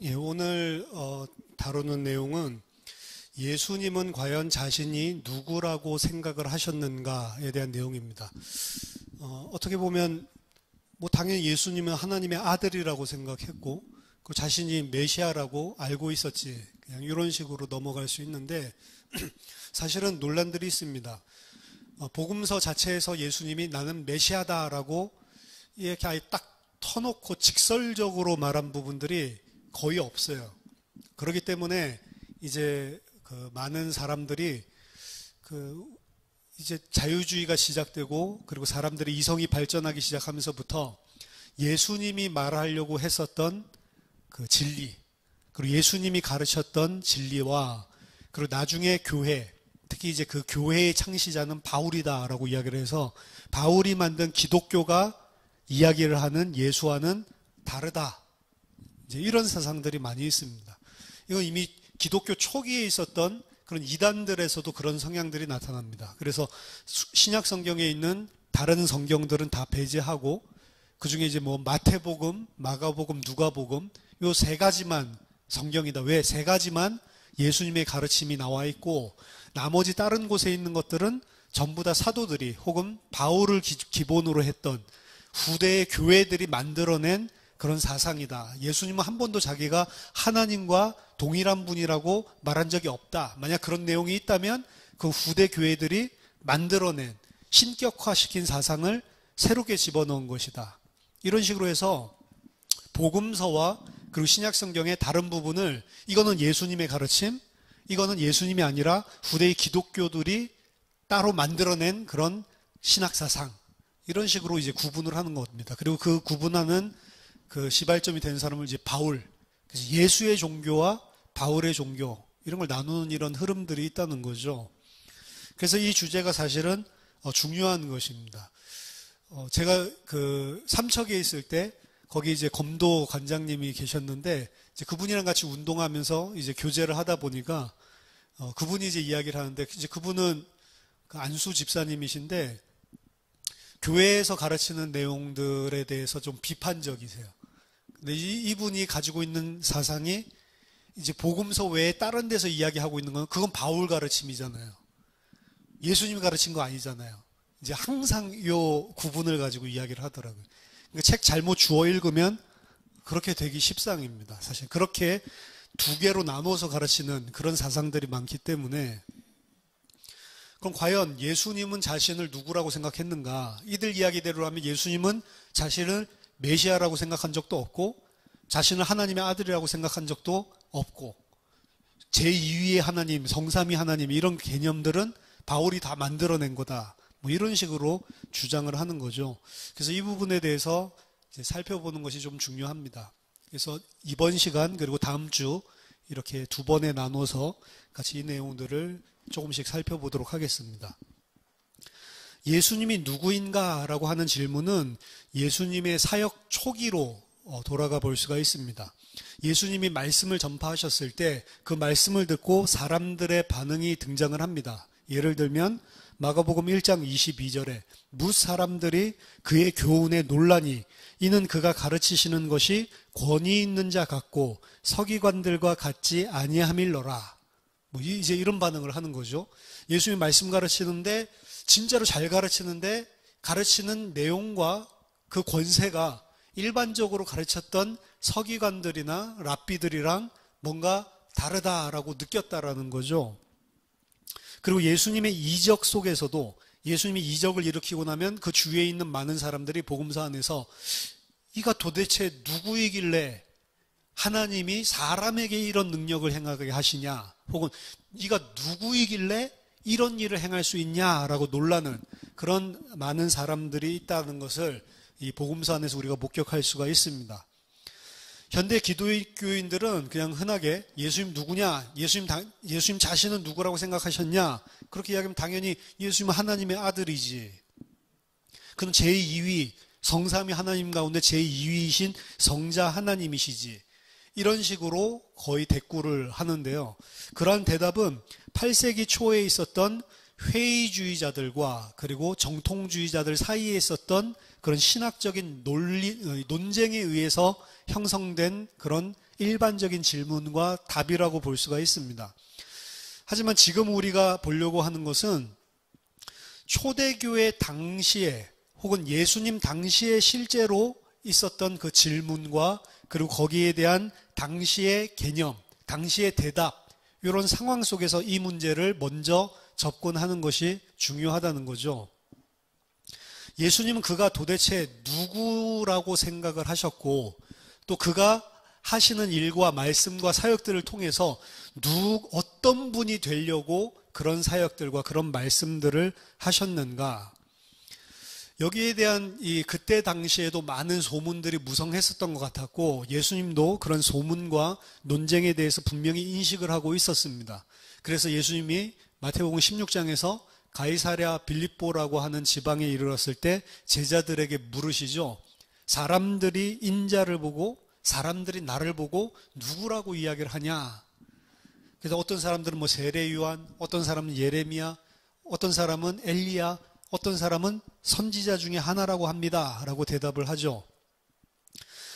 예, 오늘 다루는 내용은 예수님은 과연 자신이 누구라고 생각을 하셨는가에 대한 내용입니다. 어떻게 보면 당연히 예수님은 하나님의 아들이라고 생각했고 그 자신이 메시아라고 알고 있었지, 그냥 이런 식으로 넘어갈 수 있는데 사실은 논란들이 있습니다. 복음서 자체에서 예수님이 나는 메시아다라고 이렇게 아예 딱 터놓고 직설적으로 말한 부분들이 거의 없어요. 그렇기 때문에 이제 많은 사람들이 이제 자유주의가 시작되고 그리고 사람들의 이성이 발전하기 시작하면서부터 예수님이 말하려고 했었던 그 진리, 그리고 예수님이 가르쳤던 진리와 그리고 나중에 교회, 특히 이제 그 교회의 창시자는 바울이다라고 이야기를 해서 바울이 만든 기독교가 이야기를 하는 예수와는 다르다. 이제 이런 사상들이 많이 있습니다. 이건 이미 기독교 초기에 있었던 그런 이단들에서도 그런 성향들이 나타납니다. 그래서 신약 성경에 있는 다른 성경들은 다 배제하고 그 중에 이제 마태복음, 마가복음, 누가복음 요 세 가지만 성경이다. 왜? 세 가지만 예수님의 가르침이 나와 있고 나머지 다른 곳에 있는 것들은 전부 다 사도들이 혹은 바울을 기본으로 했던 후대의 교회들이 만들어낸 그런 사상이다. 예수님은 한 번도 자기가 하나님과 동일한 분이라고 말한 적이 없다. 만약 그런 내용이 있다면 그 후대 교회들이 만들어낸 신격화시킨 사상을 새롭게 집어넣은 것이다. 이런 식으로 해서 복음서와 그리고 신약성경의 다른 부분을 이거는 예수님의 가르침, 이거는 예수님이 아니라 후대의 기독교들이 따로 만들어낸 그런 신학사상, 이런 식으로 이제 구분을 하는 겁니다. 그리고 그 구분하는 그 시발점이 된 사람을 이제 바울, 그래서 예수의 종교와 바울의 종교, 이런 걸 나누는 이런 흐름들이 있다는 거죠. 그래서 이 주제가 사실은 중요한 것입니다. 제가 그 삼척에 있을 때 거기 이제 검도 관장님이 계셨는데 이제 그분이랑 같이 운동하면서 이제 교제를 하다 보니까 그분이 이제 이야기를 하는데 이제 그분은 그 안수 집사님이신데 교회에서 가르치는 내용들에 대해서 좀 비판적이세요. 근데 이분이 가지고 있는 사상이 이제 복음서 외에 다른 데서 이야기하고 있는 건 그건 바울 가르침이잖아요. 예수님이 가르친 거 아니잖아요. 이제 항상 이 구분을 가지고 이야기를 하더라고요. 그러니까 책 잘못 주워 읽으면 그렇게 되기 십상입니다. 사실 그렇게 두 개로 나눠서 가르치는 그런 사상들이 많기 때문에 그럼 과연 예수님은 자신을 누구라고 생각했는가? 이들 이야기대로 하면 예수님은 자신을 메시아라고 생각한 적도 없고 자신을 하나님의 아들이라고 생각한 적도 없고 제2위의 하나님, 성삼위 하나님 이런 개념들은 바울이 다 만들어낸 거다. 이런 식으로 주장을 하는 거죠. 그래서 이 부분에 대해서 이제 살펴보는 것이 좀 중요합니다. 그래서 이번 시간 그리고 다음 주 이렇게 두 번에 나눠서 같이 이 내용들을 조금씩 살펴보도록 하겠습니다. 예수님이 누구인가라고 하는 질문은 예수님의 사역 초기로 돌아가 볼 수가 있습니다. 예수님이 말씀을 전파하셨을 때 그 말씀을 듣고 사람들의 반응이 등장을 합니다. 예를 들면 마가복음 1장 22절에 뭇 사람들이 그의 교훈에 놀라니 이는 그가 가르치시는 것이 권위 있는 자 같고 서기관들과 같지 아니함일러라. 이제 이런 반응을 하는 거죠. 예수님이 말씀 가르치는데 진짜로 잘 가르치는데 가르치는 내용과 그 권세가 일반적으로 가르쳤던 서기관들이나 랍비들이랑 뭔가 다르다라고 느꼈다라는 거죠. 그리고 예수님의 이적 속에서도 예수님이 이적을 일으키고 나면 그 주위에 있는 많은 사람들이 복음서 안에서 이가 도대체 누구이길래 하나님이 사람에게 이런 능력을 행하게 하시냐, 혹은 이가 누구이길래 이런 일을 행할 수 있냐라고 놀라는 그런 많은 사람들이 있다는 것을 이 복음서 안에서 우리가 목격할 수가 있습니다. 현대 기독교인들은 그냥 흔하게 예수님 누구냐, 예수님 자신은 누구라고 생각하셨냐, 그렇게 이야기하면 당연히 예수님은 하나님의 아들이지. 그는 제2위, 성삼위 하나님 가운데 제2위이신 성자 하나님이시지. 이런 식으로 거의 대꾸를 하는데요. 그러한 대답은 8세기 초에 있었던 회의주의자들과 그리고 정통주의자들 사이에 있었던 그런 신학적인 논쟁에 의해서 형성된 그런 일반적인 질문과 답이라고 볼 수가 있습니다. 하지만 지금 우리가 보려고 하는 것은 초대교회 당시에 혹은 예수님 당시에 실제로 있었던 그 질문과 그리고 거기에 대한 당시의 개념, 당시의 대답, 이런 상황 속에서 이 문제를 먼저 접근하는 것이 중요하다는 거죠. 예수님은 그가 도대체 누구라고 생각을 하셨고 또 그가 하시는 일과 말씀과 사역들을 통해서 어떤 분이 되려고 그런 사역들과 그런 말씀들을 하셨는가. 여기에 대한 그때 당시에도 많은 소문들이 무성했었던 것 같았고 예수님도 그런 소문과 논쟁에 대해서 분명히 인식을 하고 있었습니다. 그래서 예수님이 마태복음 16장에서 가이사랴 빌립보라고 하는 지방에 이르렀을 때 제자들에게 물으시죠. 사람들이 인자를 보고 사람들이 나를 보고 누구라고 이야기를 하냐. 그래서 어떤 사람들은 뭐 세례 요한, 어떤 사람은 예레미야, 어떤 사람은 엘리야, 어떤 사람은 선지자 중에 하나라고 합니다. 라고 대답을 하죠.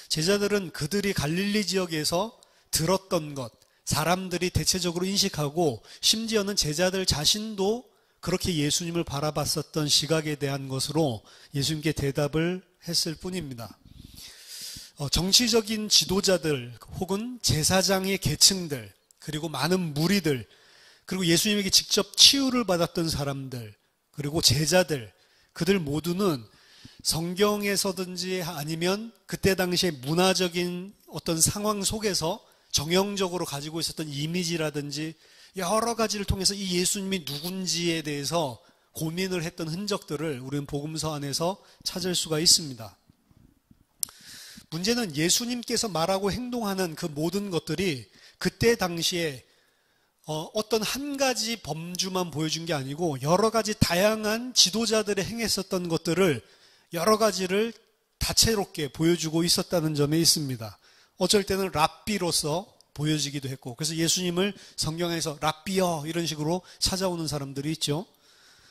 제자들은 그들이 갈릴리 지역에서 들었던 것, 사람들이 대체적으로 인식하고 심지어는 제자들 자신도 그렇게 예수님을 바라봤었던 시각에 대한 것으로 예수님께 대답을 했을 뿐입니다. 정치적인 지도자들 혹은 제사장의 계층들 그리고 많은 무리들 그리고 예수님에게 직접 치유를 받았던 사람들 그리고 제자들 그들 모두는 성경에서든지 아니면 그때 당시에 문화적인 어떤 상황 속에서 정형적으로 가지고 있었던 이미지라든지 여러 가지를 통해서 이 예수님이 누군지에 대해서 고민을 했던 흔적들을 우리는 복음서 안에서 찾을 수가 있습니다. 문제는 예수님께서 말하고 행동하는 그 모든 것들이 그때 당시에 어떤 한 가지 범주만 보여준 게 아니고 여러 가지 다양한 지도자들이 행했었던 것들을 여러 가지를 다채롭게 보여주고 있었다는 점에 있습니다. 어쩔 때는 랍비로서 보여지기도 했고 그래서 예수님을 성경에서 랍비여 이런 식으로 찾아오는 사람들이 있죠.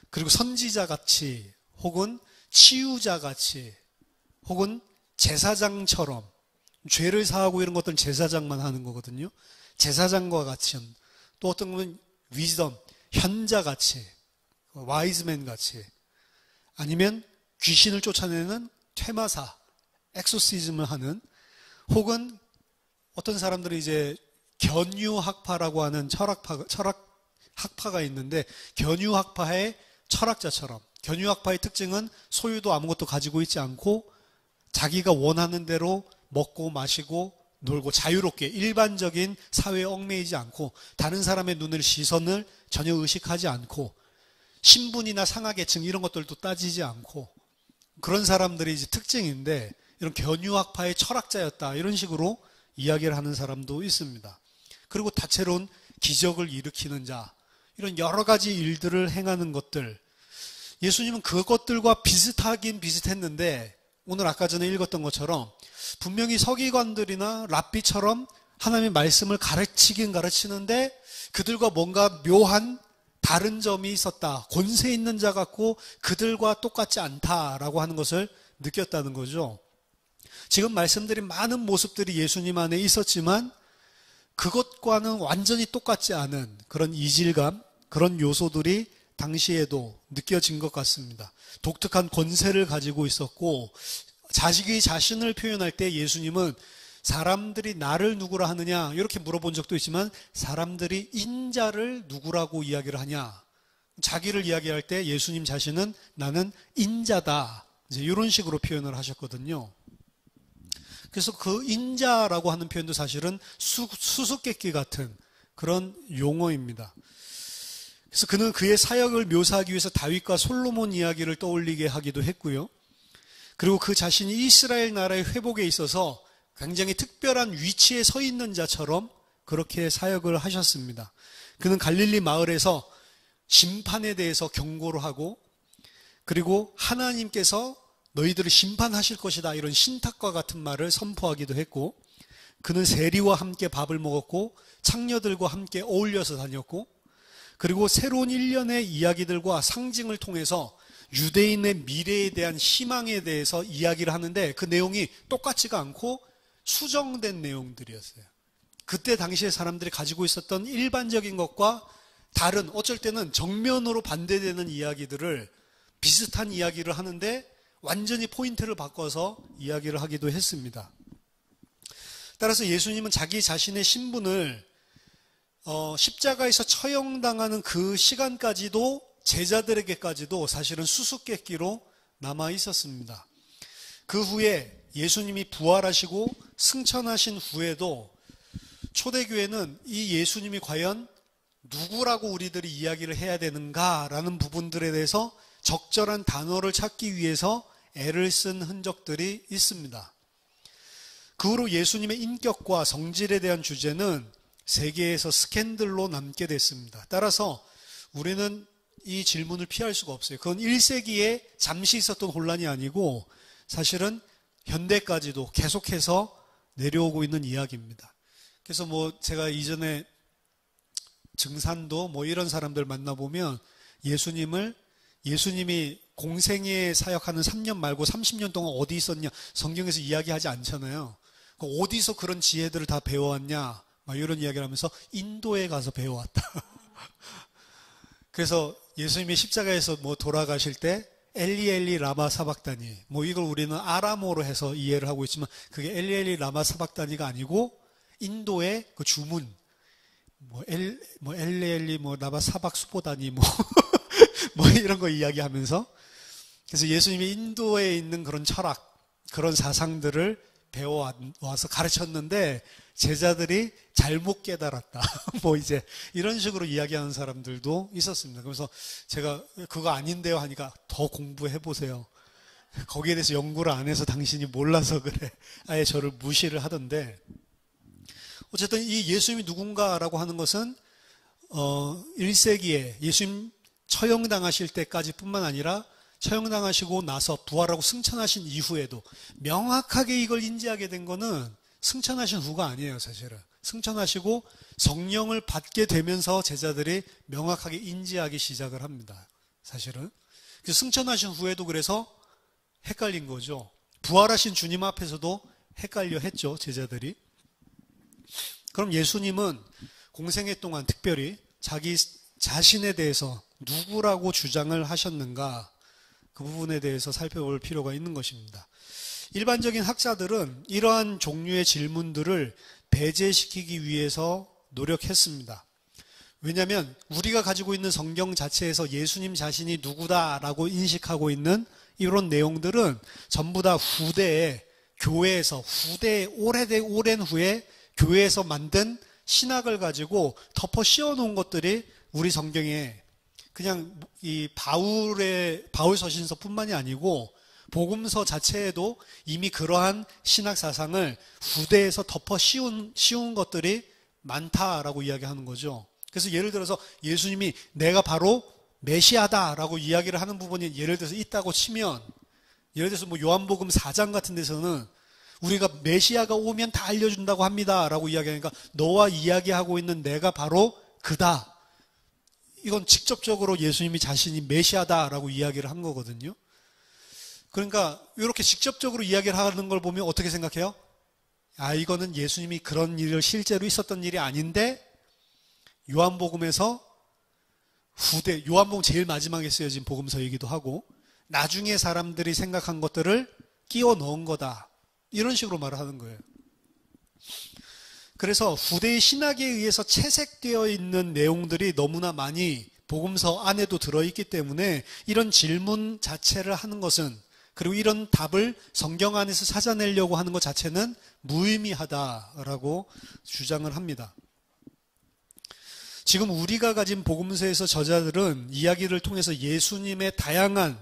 그리고 선지자같이 혹은 치유자같이 혹은 제사장처럼 죄를 사하고 이런 것들은 제사장만 하는 거거든요. 제사장과 같이 또 어떤 건 위즈덤, 현자같이 와이즈맨같이 아니면 귀신을 쫓아내는 퇴마사, 엑소시즘을 하는 혹은 어떤 사람들이 이제 견유학파라고 하는 철학학파가 있는데 견유학파의 철학자처럼 견유학파의 특징은 소유도 아무것도 가지고 있지 않고 자기가 원하는 대로 먹고 마시고 놀고 자유롭게 일반적인 사회에 얽매이지 않고 다른 사람의 시선을 전혀 의식하지 않고 신분이나 상하계층 이런 것들도 따지지 않고 그런 사람들이 이제 특징인데 이런 견유학파의 철학자였다 이런 식으로 이야기를 하는 사람도 있습니다. 그리고 다채로운 기적을 일으키는 자 이런 여러 가지 일들을 행하는 것들 예수님은 그것들과 비슷하긴 비슷했는데 오늘 아까 전에 읽었던 것처럼 분명히 서기관들이나 랍비처럼 하나님의 말씀을 가르치긴 가르치는데 그들과 뭔가 묘한 다른 점이 있었다. 권세 있는 자 같고 그들과 똑같지 않다라고 하는 것을 느꼈다는 거죠. 지금 말씀드린 많은 모습들이 예수님 안에 있었지만 그것과는 완전히 똑같지 않은 그런 이질감, 그런 요소들이 당시에도 느껴진 것 같습니다. 독특한 권세를 가지고 있었고 자식이 자신을 표현할 때 예수님은 사람들이 나를 누구라 하느냐 이렇게 물어본 적도 있지만 사람들이 인자를 누구라고 이야기를 하냐 자기를 이야기할 때 예수님 자신은 나는 인자다 이제 이런 식으로 표현을 하셨거든요. 그래서 그 인자라고 하는 표현도 사실은 수수께끼 같은 그런 용어입니다. 그래서 그는 그의 사역을 묘사하기 위해서 다윗과 솔로몬 이야기를 떠올리게 하기도 했고요. 그리고 그 자신이 이스라엘 나라의 회복에 있어서 굉장히 특별한 위치에 서 있는 자처럼 그렇게 사역을 하셨습니다. 그는 갈릴리 마을에서 심판에 대해서 경고를 하고 그리고 하나님께서 너희들을 심판하실 것이다 이런 신탁과 같은 말을 선포하기도 했고 그는 세리와 함께 밥을 먹었고 창녀들과 함께 어울려서 다녔고 그리고 새로운 일련의 이야기들과 상징을 통해서 유대인의 미래에 대한 희망에 대해서 이야기를 하는데 그 내용이 똑같지가 않고 수정된 내용들이었어요. 그때 당시에 사람들이 가지고 있었던 일반적인 것과 다른, 어쩔 때는 정면으로 반대되는 이야기들을, 비슷한 이야기를 하는데 완전히 포인트를 바꿔서 이야기를 하기도 했습니다. 따라서 예수님은 자기 자신의 신분을 십자가에서 처형당하는 그 시간까지도, 제자들에게까지도 사실은 수수께끼로 남아 있었습니다. 그 후에 예수님이 부활하시고 승천하신 후에도 초대교회는 이 예수님이 과연 누구라고 우리들이 이야기를 해야 되는가라는 부분들에 대해서 적절한 단어를 찾기 위해서 애를 쓴 흔적들이 있습니다. 그 후로 예수님의 인격과 성질에 대한 주제는 세계에서 스캔들로 남게 됐습니다. 따라서 우리는 이 질문을 피할 수가 없어요. 그건 1세기에 잠시 있었던 혼란이 아니고 사실은 현대까지도 계속해서 내려오고 있는 이야기입니다. 그래서 제가 이전에 증산도 이런 사람들 만나보면 예수님이 공생애에 사역하는 3년 말고 30년 동안 어디 있었냐 성경에서 이야기하지 않잖아요. 어디서 그런 지혜들을 다 배워왔냐 이런 이야기를 하면서 인도에 가서 배워왔다. 그래서 예수님이 십자가에서 돌아가실 때 엘리 엘리 라마 사박다니 이걸 우리는 아람어로 해서 이해를 하고 있지만 그게 엘리 엘리 라마 사박다니가 아니고 인도의 그 주문 엘리 엘리 라마 사박 수보다니 이런 거 이야기하면서, 그래서 예수님이 인도에 있는 그런 철학, 그런 사상들을 배워와서 가르쳤는데 제자들이 잘못 깨달았다. 이제 이런 식으로 이야기하는 사람들도 있었습니다. 그래서 제가 그거 아닌데요 하니까 더 공부해 보세요. 거기에 대해서 연구를 안 해서 당신이 몰라서 그래. 아예 저를 무시를 하던데, 어쨌든 이 예수님이 누군가라고 하는 것은 1세기에 예수님 처형당하실 때까지 뿐만 아니라 처형당하시고 나서 부활하고 승천하신 이후에도 명확하게 이걸 인지하게 된 거는 승천하신 후가 아니에요. 사실은 승천하시고 성령을 받게 되면서 제자들이 명확하게 인지하기 시작을 합니다. 사실은 그래서 승천하신 후에도 그래서 헷갈린 거죠. 부활하신 주님 앞에서도 헷갈려 했죠, 제자들이. 그럼 예수님은 공생애 동안 특별히 자기 자신에 대해서 누구라고 주장을 하셨는가, 그 부분에 대해서 살펴볼 필요가 있는 것입니다. 일반적인 학자들은 이러한 종류의 질문들을 배제시키기 위해서 노력했습니다. 왜냐하면 우리가 가지고 있는 성경 자체에서 예수님 자신이 누구다라고 인식하고 있는 이런 내용들은 전부 다 후대에 교회에서 오랜 후에 교회에서 만든 신학을 가지고 덮어 씌워놓은 것들이 우리 성경에 그냥 이 바울 서신서뿐만이 아니고 복음서 자체에도 이미 그러한 신학 사상을 후대에서 덮어 씌운 것들이 많다라고 이야기하는 거죠. 그래서 예를 들어서 예수님이 내가 바로 메시아다라고 이야기를 하는 부분이 예를 들어서 있다고 치면, 예를 들어서 요한복음 4장 같은 데서는 우리가 메시아가 오면 다 알려준다고 합니다 라고 이야기하니까 너와 이야기하고 있는 내가 바로 그다. 이건 직접적으로 예수님이 자신이 메시아다라고 이야기를 한 거거든요. 그러니까 이렇게 직접적으로 이야기를 하는 걸 보면 어떻게 생각해요? 이거는 예수님이 그런 일을 실제로 있었던 일이 아닌데 요한복음에서 요한복음 제일 마지막에 쓰여진 복음서이기도 하고 나중에 사람들이 생각한 것들을 끼워 넣은 거다. 이런 식으로 말을 하는 거예요. 그래서 후대의 신학에 의해서 채색되어 있는 내용들이 너무나 많이 복음서 안에도 들어있기 때문에 이런 질문 자체를 하는 것은, 그리고 이런 답을 성경 안에서 찾아내려고 하는 것 자체는 무의미하다라고 주장을 합니다. 지금 우리가 가진 복음서에서 저자들은 이야기를 통해서 예수님의 다양한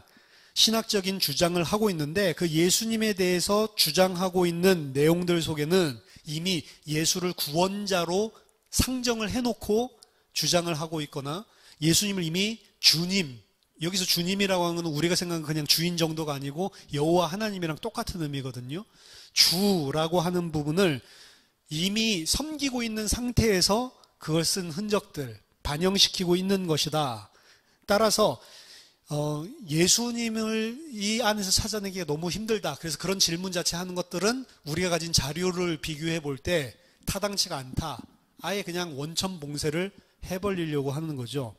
신학적인 주장을 하고 있는데 그 예수님에 대해서 주장하고 있는 내용들 속에는 이미 예수를 구원자로 상정을 해놓고 주장을 하고 있거나 예수님을 이미 주님, 여기서 주님이라고 하는 건 우리가 생각하는 그냥 주인 정도가 아니고 여호와 하나님이랑 똑같은 의미거든요. 주라고 하는 부분을 이미 섬기고 있는 상태에서 그걸 쓴 흔적들, 반영시키고 있는 것이다. 따라서 예수님을 이 안에서 찾아내기가 너무 힘들다. 그래서 그런 질문 자체 하는 것들은 우리가 가진 자료를 비교해 볼 때 타당치가 않다. 아예 그냥 원천 봉쇄를 해버리려고 하는 거죠.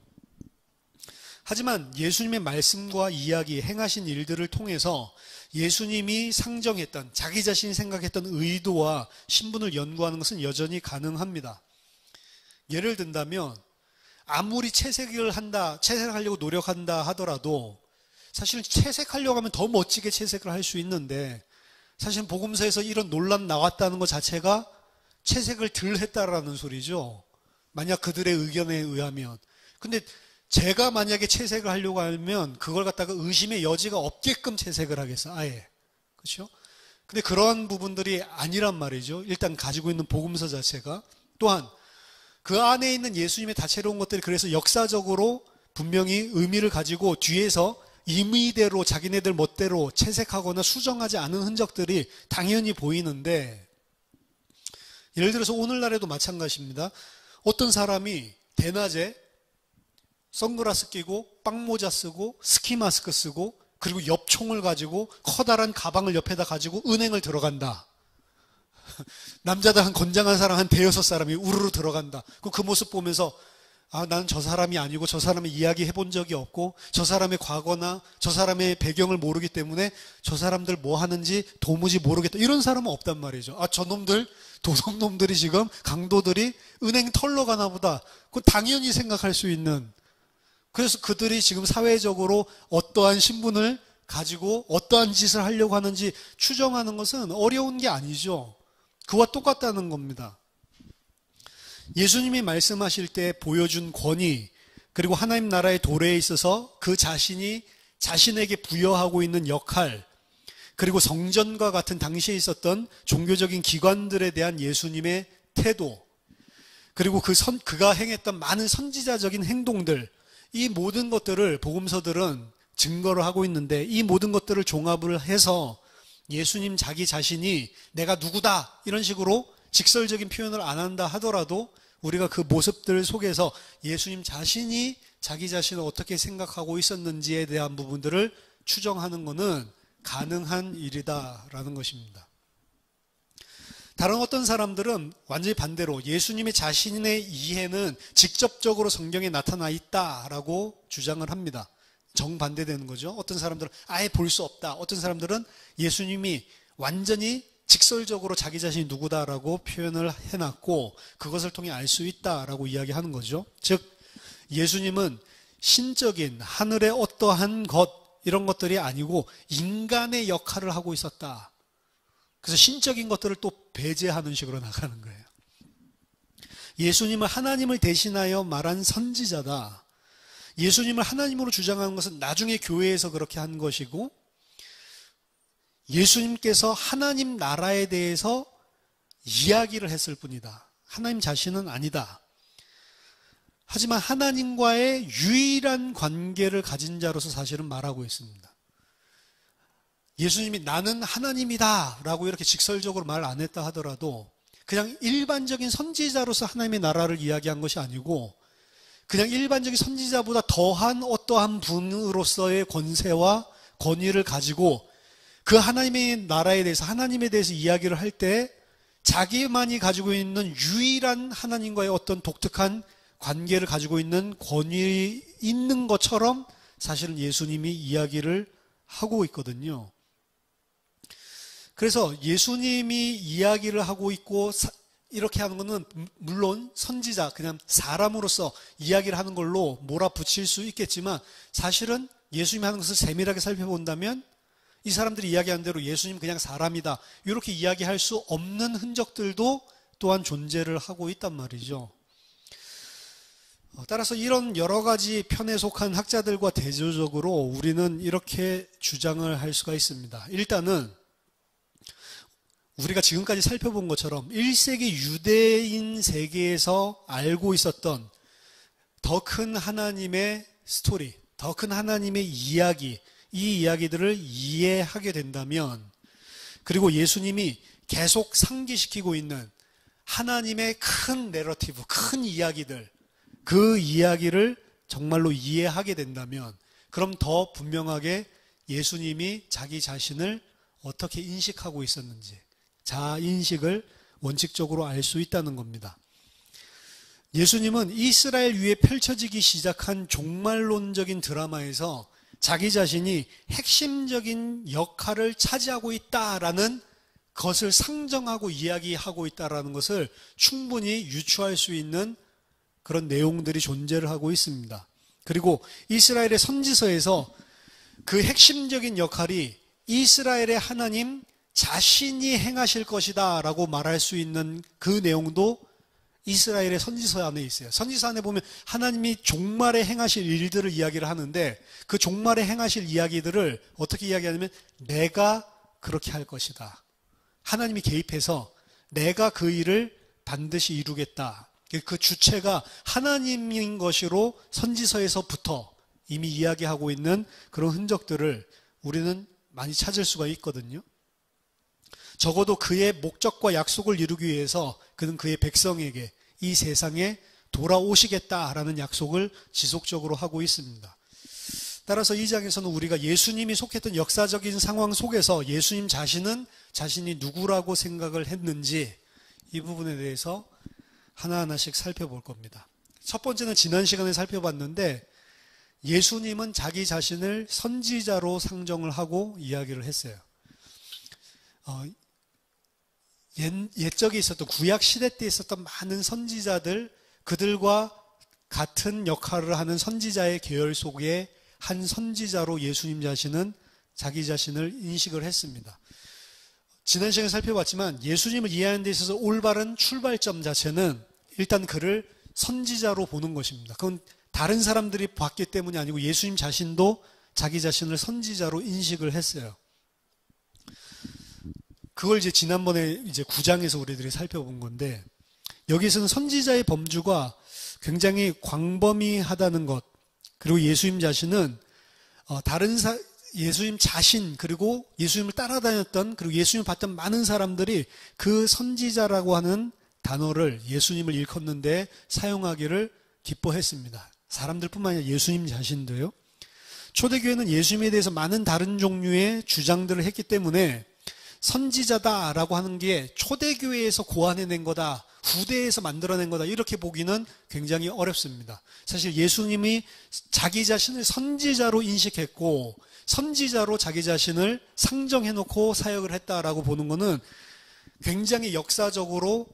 하지만 예수님의 말씀과 이야기, 행하신 일들을 통해서 예수님이 상정했던, 자기 자신이 생각했던 의도와 신분을 연구하는 것은 여전히 가능합니다. 예를 든다면 아무리 채색하려고 노력한다 하더라도 사실은 채색하려고 하면 더 멋지게 채색을 할 수 있는데, 사실은 복음서에서 이런 논란 나왔다는 것 자체가 채색을 덜 했다라는 소리죠. 만약 그들의 의견에 의하면. 근데 제가 만약에 채색을 하려고 하면 그걸 갖다가 의심의 여지가 없게끔 채색을 하겠어, 아예. 그렇죠? 근데 그러한 부분들이 아니란 말이죠. 일단 가지고 있는 복음서 자체가. 또한 그 안에 있는 예수님의 다채로운 것들이 그래서 역사적으로 분명히 의미를 가지고 뒤에서 임의대로 자기네들 멋대로 채색하거나 수정하지 않은 흔적들이 당연히 보이는데, 예를 들어서 오늘날에도 마찬가지입니다. 어떤 사람이 대낮에 선글라스 끼고 빵모자 쓰고 스키 마스크 쓰고 그리고 엽총을 가지고 커다란 가방을 옆에다 가지고 은행을 들어간다. 남자들 한 건장한 사람 한 대여섯 사람이 우르르 들어간다. 그 모습 보면서 나는 저 사람이 아니고 저 사람의 이야기 해본 적이 없고 저 사람의 과거나 저 사람의 배경을 모르기 때문에 저 사람들 뭐 하는지 도무지 모르겠다. 이런 사람은 없단 말이죠. 저놈들 도둑놈들이 지금 강도들이 은행 털러 가나 보다. 그건 당연히 생각할 수 있는. 그래서 그들이 지금 사회적으로 어떠한 신분을 가지고 어떠한 짓을 하려고 하는지 추정하는 것은 어려운 게 아니죠. 그와 똑같다는 겁니다. 예수님이 말씀하실 때 보여준 권위, 그리고 하나님 나라의 도래에 있어서 그 자신이 자신에게 부여하고 있는 역할, 그리고 성전과 같은 당시에 있었던 종교적인 기관들에 대한 예수님의 태도, 그리고 그가 행했던 많은 선지자적인 행동들, 이 모든 것들을 복음서들은 증거를 하고 있는데, 이 모든 것들을 종합을 해서 예수님 자기 자신이 내가 누구다 이런 식으로 직설적인 표현을 안 한다 하더라도 우리가 그 모습들 속에서 예수님 자신이 자기 자신을 어떻게 생각하고 있었는지에 대한 부분들을 추정하는 것은 가능한 일이다라는 것입니다. 다른 어떤 사람들은 완전히 반대로 예수님의 자신의 이해는 직접적으로 성경에 나타나 있다라고 주장을 합니다. 정반대되는 거죠. 어떤 사람들은 아예 볼 수 없다. 어떤 사람들은 예수님이 완전히 직설적으로 자기 자신이 누구다라고 표현을 해놨고 그것을 통해 알 수 있다라고 이야기하는 거죠. 즉 예수님은 신적인 하늘의 어떠한 것 이런 것들이 아니고 인간의 역할을 하고 있었다. 그래서 신적인 것들을 또 배제하는 식으로 나가는 거예요. 예수님은 하나님을 대신하여 말한 선지자다. 예수님을 하나님으로 주장하는 것은 나중에 교회에서 그렇게 한 것이고, 예수님께서 하나님 나라에 대해서 이야기를 했을 뿐이다. 하나님 자신은 아니다. 하지만 하나님과의 유일한 관계를 가진 자로서 사실은 말하고 있습니다. 예수님이 나는 하나님이다 라고 이렇게 직설적으로 말 안 했다 하더라도 그냥 일반적인 선지자로서 하나님의 나라를 이야기한 것이 아니고 그냥 일반적인 선지자보다 더한 어떠한 분으로서의 권세와 권위를 가지고 그 하나님의 나라에 대해서 하나님에 대해서 이야기를 할 때 자기만이 가지고 있는 유일한 하나님과의 어떤 독특한 관계를 가지고 있는 권위 있는 것처럼 사실은 예수님이 이야기를 하고 있거든요. 그래서 예수님이 이야기를 하고 있고 이렇게 하는 것은 물론 선지자, 그냥 사람으로서 이야기를 하는 걸로 몰아붙일 수 있겠지만 사실은 예수님이 하는 것을 세밀하게 살펴본다면 이 사람들이 이야기하는 대로 예수님 그냥 사람이다. 이렇게 이야기할 수 없는 흔적들도 또한 존재를 하고 있단 말이죠. 따라서 이런 여러 가지 편에 속한 학자들과 대조적으로 우리는 이렇게 주장을 할 수가 있습니다. 일단은 우리가 지금까지 살펴본 것처럼 1세기 유대인 세계에서 알고 있었던 더 큰 하나님의 스토리, 더 큰 하나님의 이야기, 이 이야기들을 이해하게 된다면, 그리고 예수님이 계속 상기시키고 있는 하나님의 큰 내러티브, 큰 이야기들, 그 이야기를 정말로 이해하게 된다면 그럼 더 분명하게 예수님이 자기 자신을 어떻게 인식하고 있었는지, 자인식을 원칙적으로 알 수 있다는 겁니다. 예수님은 이스라엘 위에 펼쳐지기 시작한 종말론적인 드라마에서 자기 자신이 핵심적인 역할을 차지하고 있다라는 것을 상정하고 이야기하고 있다라는 것을 충분히 유추할 수 있는 그런 내용들이 존재를 하고 있습니다. 그리고 이스라엘의 선지서에서 그 핵심적인 역할이 이스라엘의 하나님 자신이 행하실 것이다 라고 말할 수 있는 그 내용도 이스라엘의 선지서 안에 있어요. 선지서 안에 보면 하나님이 종말에 행하실 일들을 이야기를 하는데 그 종말에 행하실 이야기들을 어떻게 이야기하냐면 내가 그렇게 할 것이다. 하나님이 개입해서 내가 그 일을 반드시 이루겠다. 그 주체가 하나님인 것으로 선지서에서부터 이미 이야기하고 있는 그런 흔적들을 우리는 많이 찾을 수가 있거든요. 적어도 그의 목적과 약속을 이루기 위해서 그는 그의 백성에게 이 세상에 돌아오시겠다라는 약속을 지속적으로 하고 있습니다. 따라서 이 장에서는 우리가 예수님이 속했던 역사적인 상황 속에서 예수님 자신은 자신이 누구라고 생각을 했는지 이 부분에 대해서 하나하나씩 살펴볼 겁니다. 첫 번째는 지난 시간에 살펴봤는데 예수님은 자기 자신을 선지자로 상정을 하고 이야기를 했어요. 옛적에 있었던 구약 시대 때 있었던 많은 선지자들, 그들과 같은 역할을 하는 선지자의 계열 속에 한 선지자로 예수님 자신은 자기 자신을 인식을 했습니다. 지난 시간에 살펴봤지만 예수님을 이해하는 데 있어서 올바른 출발점 자체는 일단 그를 선지자로 보는 것입니다. 그건 다른 사람들이 봤기 때문이 아니고 예수님 자신도 자기 자신을 선지자로 인식을 했어요. 그걸 이제 지난번에 이제 9장에서 우리들이 살펴본 건데 여기서는 선지자의 범주가 굉장히 광범위하다는 것, 그리고 예수님 자신은 예수님 자신, 그리고 예수님을 따라다녔던, 그리고 예수님을 봤던 많은 사람들이 그 선지자라고 하는 단어를 예수님을 일컫는데 사용하기를 기뻐했습니다. 사람들뿐만 아니라 예수님 자신도요. 초대교회는 예수님에 대해서 많은 다른 종류의 주장들을 했기 때문에 선지자다라고 하는 게 초대교회에서 고안해낸 거다, 후대에서 만들어낸 거다, 이렇게 보기는 굉장히 어렵습니다. 사실 예수님이 자기 자신을 선지자로 인식했고 선지자로 자기 자신을 상정해놓고 사역을 했다라고 보는 거는 굉장히 역사적으로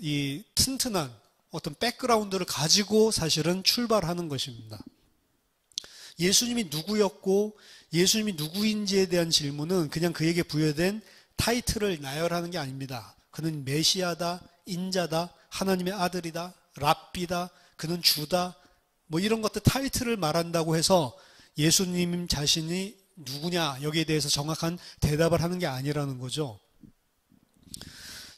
이 튼튼한 어떤 백그라운드를 가지고 사실은 출발하는 것입니다. 예수님이 누구였고 예수님이 누구인지에 대한 질문은 그냥 그에게 부여된 타이틀을 나열하는 게 아닙니다. 그는 메시아다, 인자다, 하나님의 아들이다, 랍비다, 그는 주다, 뭐 이런 것들 타이틀을 말한다고 해서 예수님 자신이 누구냐 여기에 대해서 정확한 대답을 하는 게 아니라는 거죠.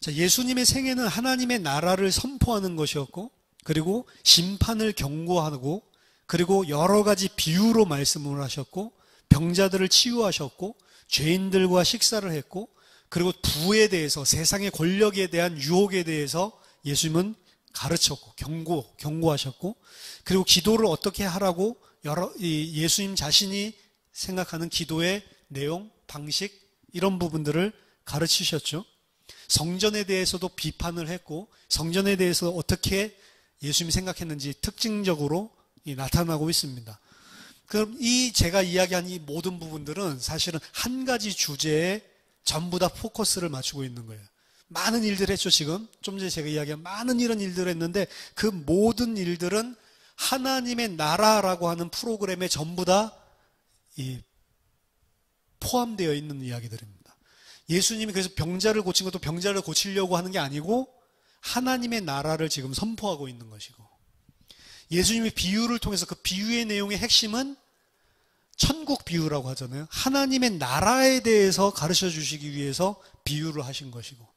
자, 예수님의 생애는 하나님의 나라를 선포하는 것이었고, 그리고 심판을 경고하고, 그리고 여러 가지 비유로 말씀을 하셨고, 병자들을 치유하셨고, 죄인들과 식사를 했고, 그리고 부에 대해서, 세상의 권력에 대한 유혹에 대해서 예수님은 가르쳤고 경고하셨고, 그리고 기도를 어떻게 하라고 예수님 자신이 생각하는 기도의 내용, 방식, 이런 부분들을 가르치셨죠. 성전에 대해서도 비판을 했고, 성전에 대해서 어떻게 예수님이 생각했는지 특징적으로 나타나고 있습니다. 그럼 제가 이야기한 이 모든 부분들은 사실은 한 가지 주제에 전부 다 포커스를 맞추고 있는 거예요. 많은 일들 했죠, 지금. 좀 전에 제가 이야기한 많은 이런 일들을 했는데 그 모든 일들은 하나님의 나라라고 하는 프로그램에 전부 다 포함되어 있는 이야기들입니다. 예수님이 그래서 병자를 고친 것도 병자를 고치려고 하는 게 아니고 하나님의 나라를 지금 선포하고 있는 것이고, 예수님이 비유를 통해서 그 비유의 내용의 핵심은 천국 비유라고 하잖아요. 하나님의 나라에 대해서 가르쳐 주시기 위해서 비유를 하신 것이고,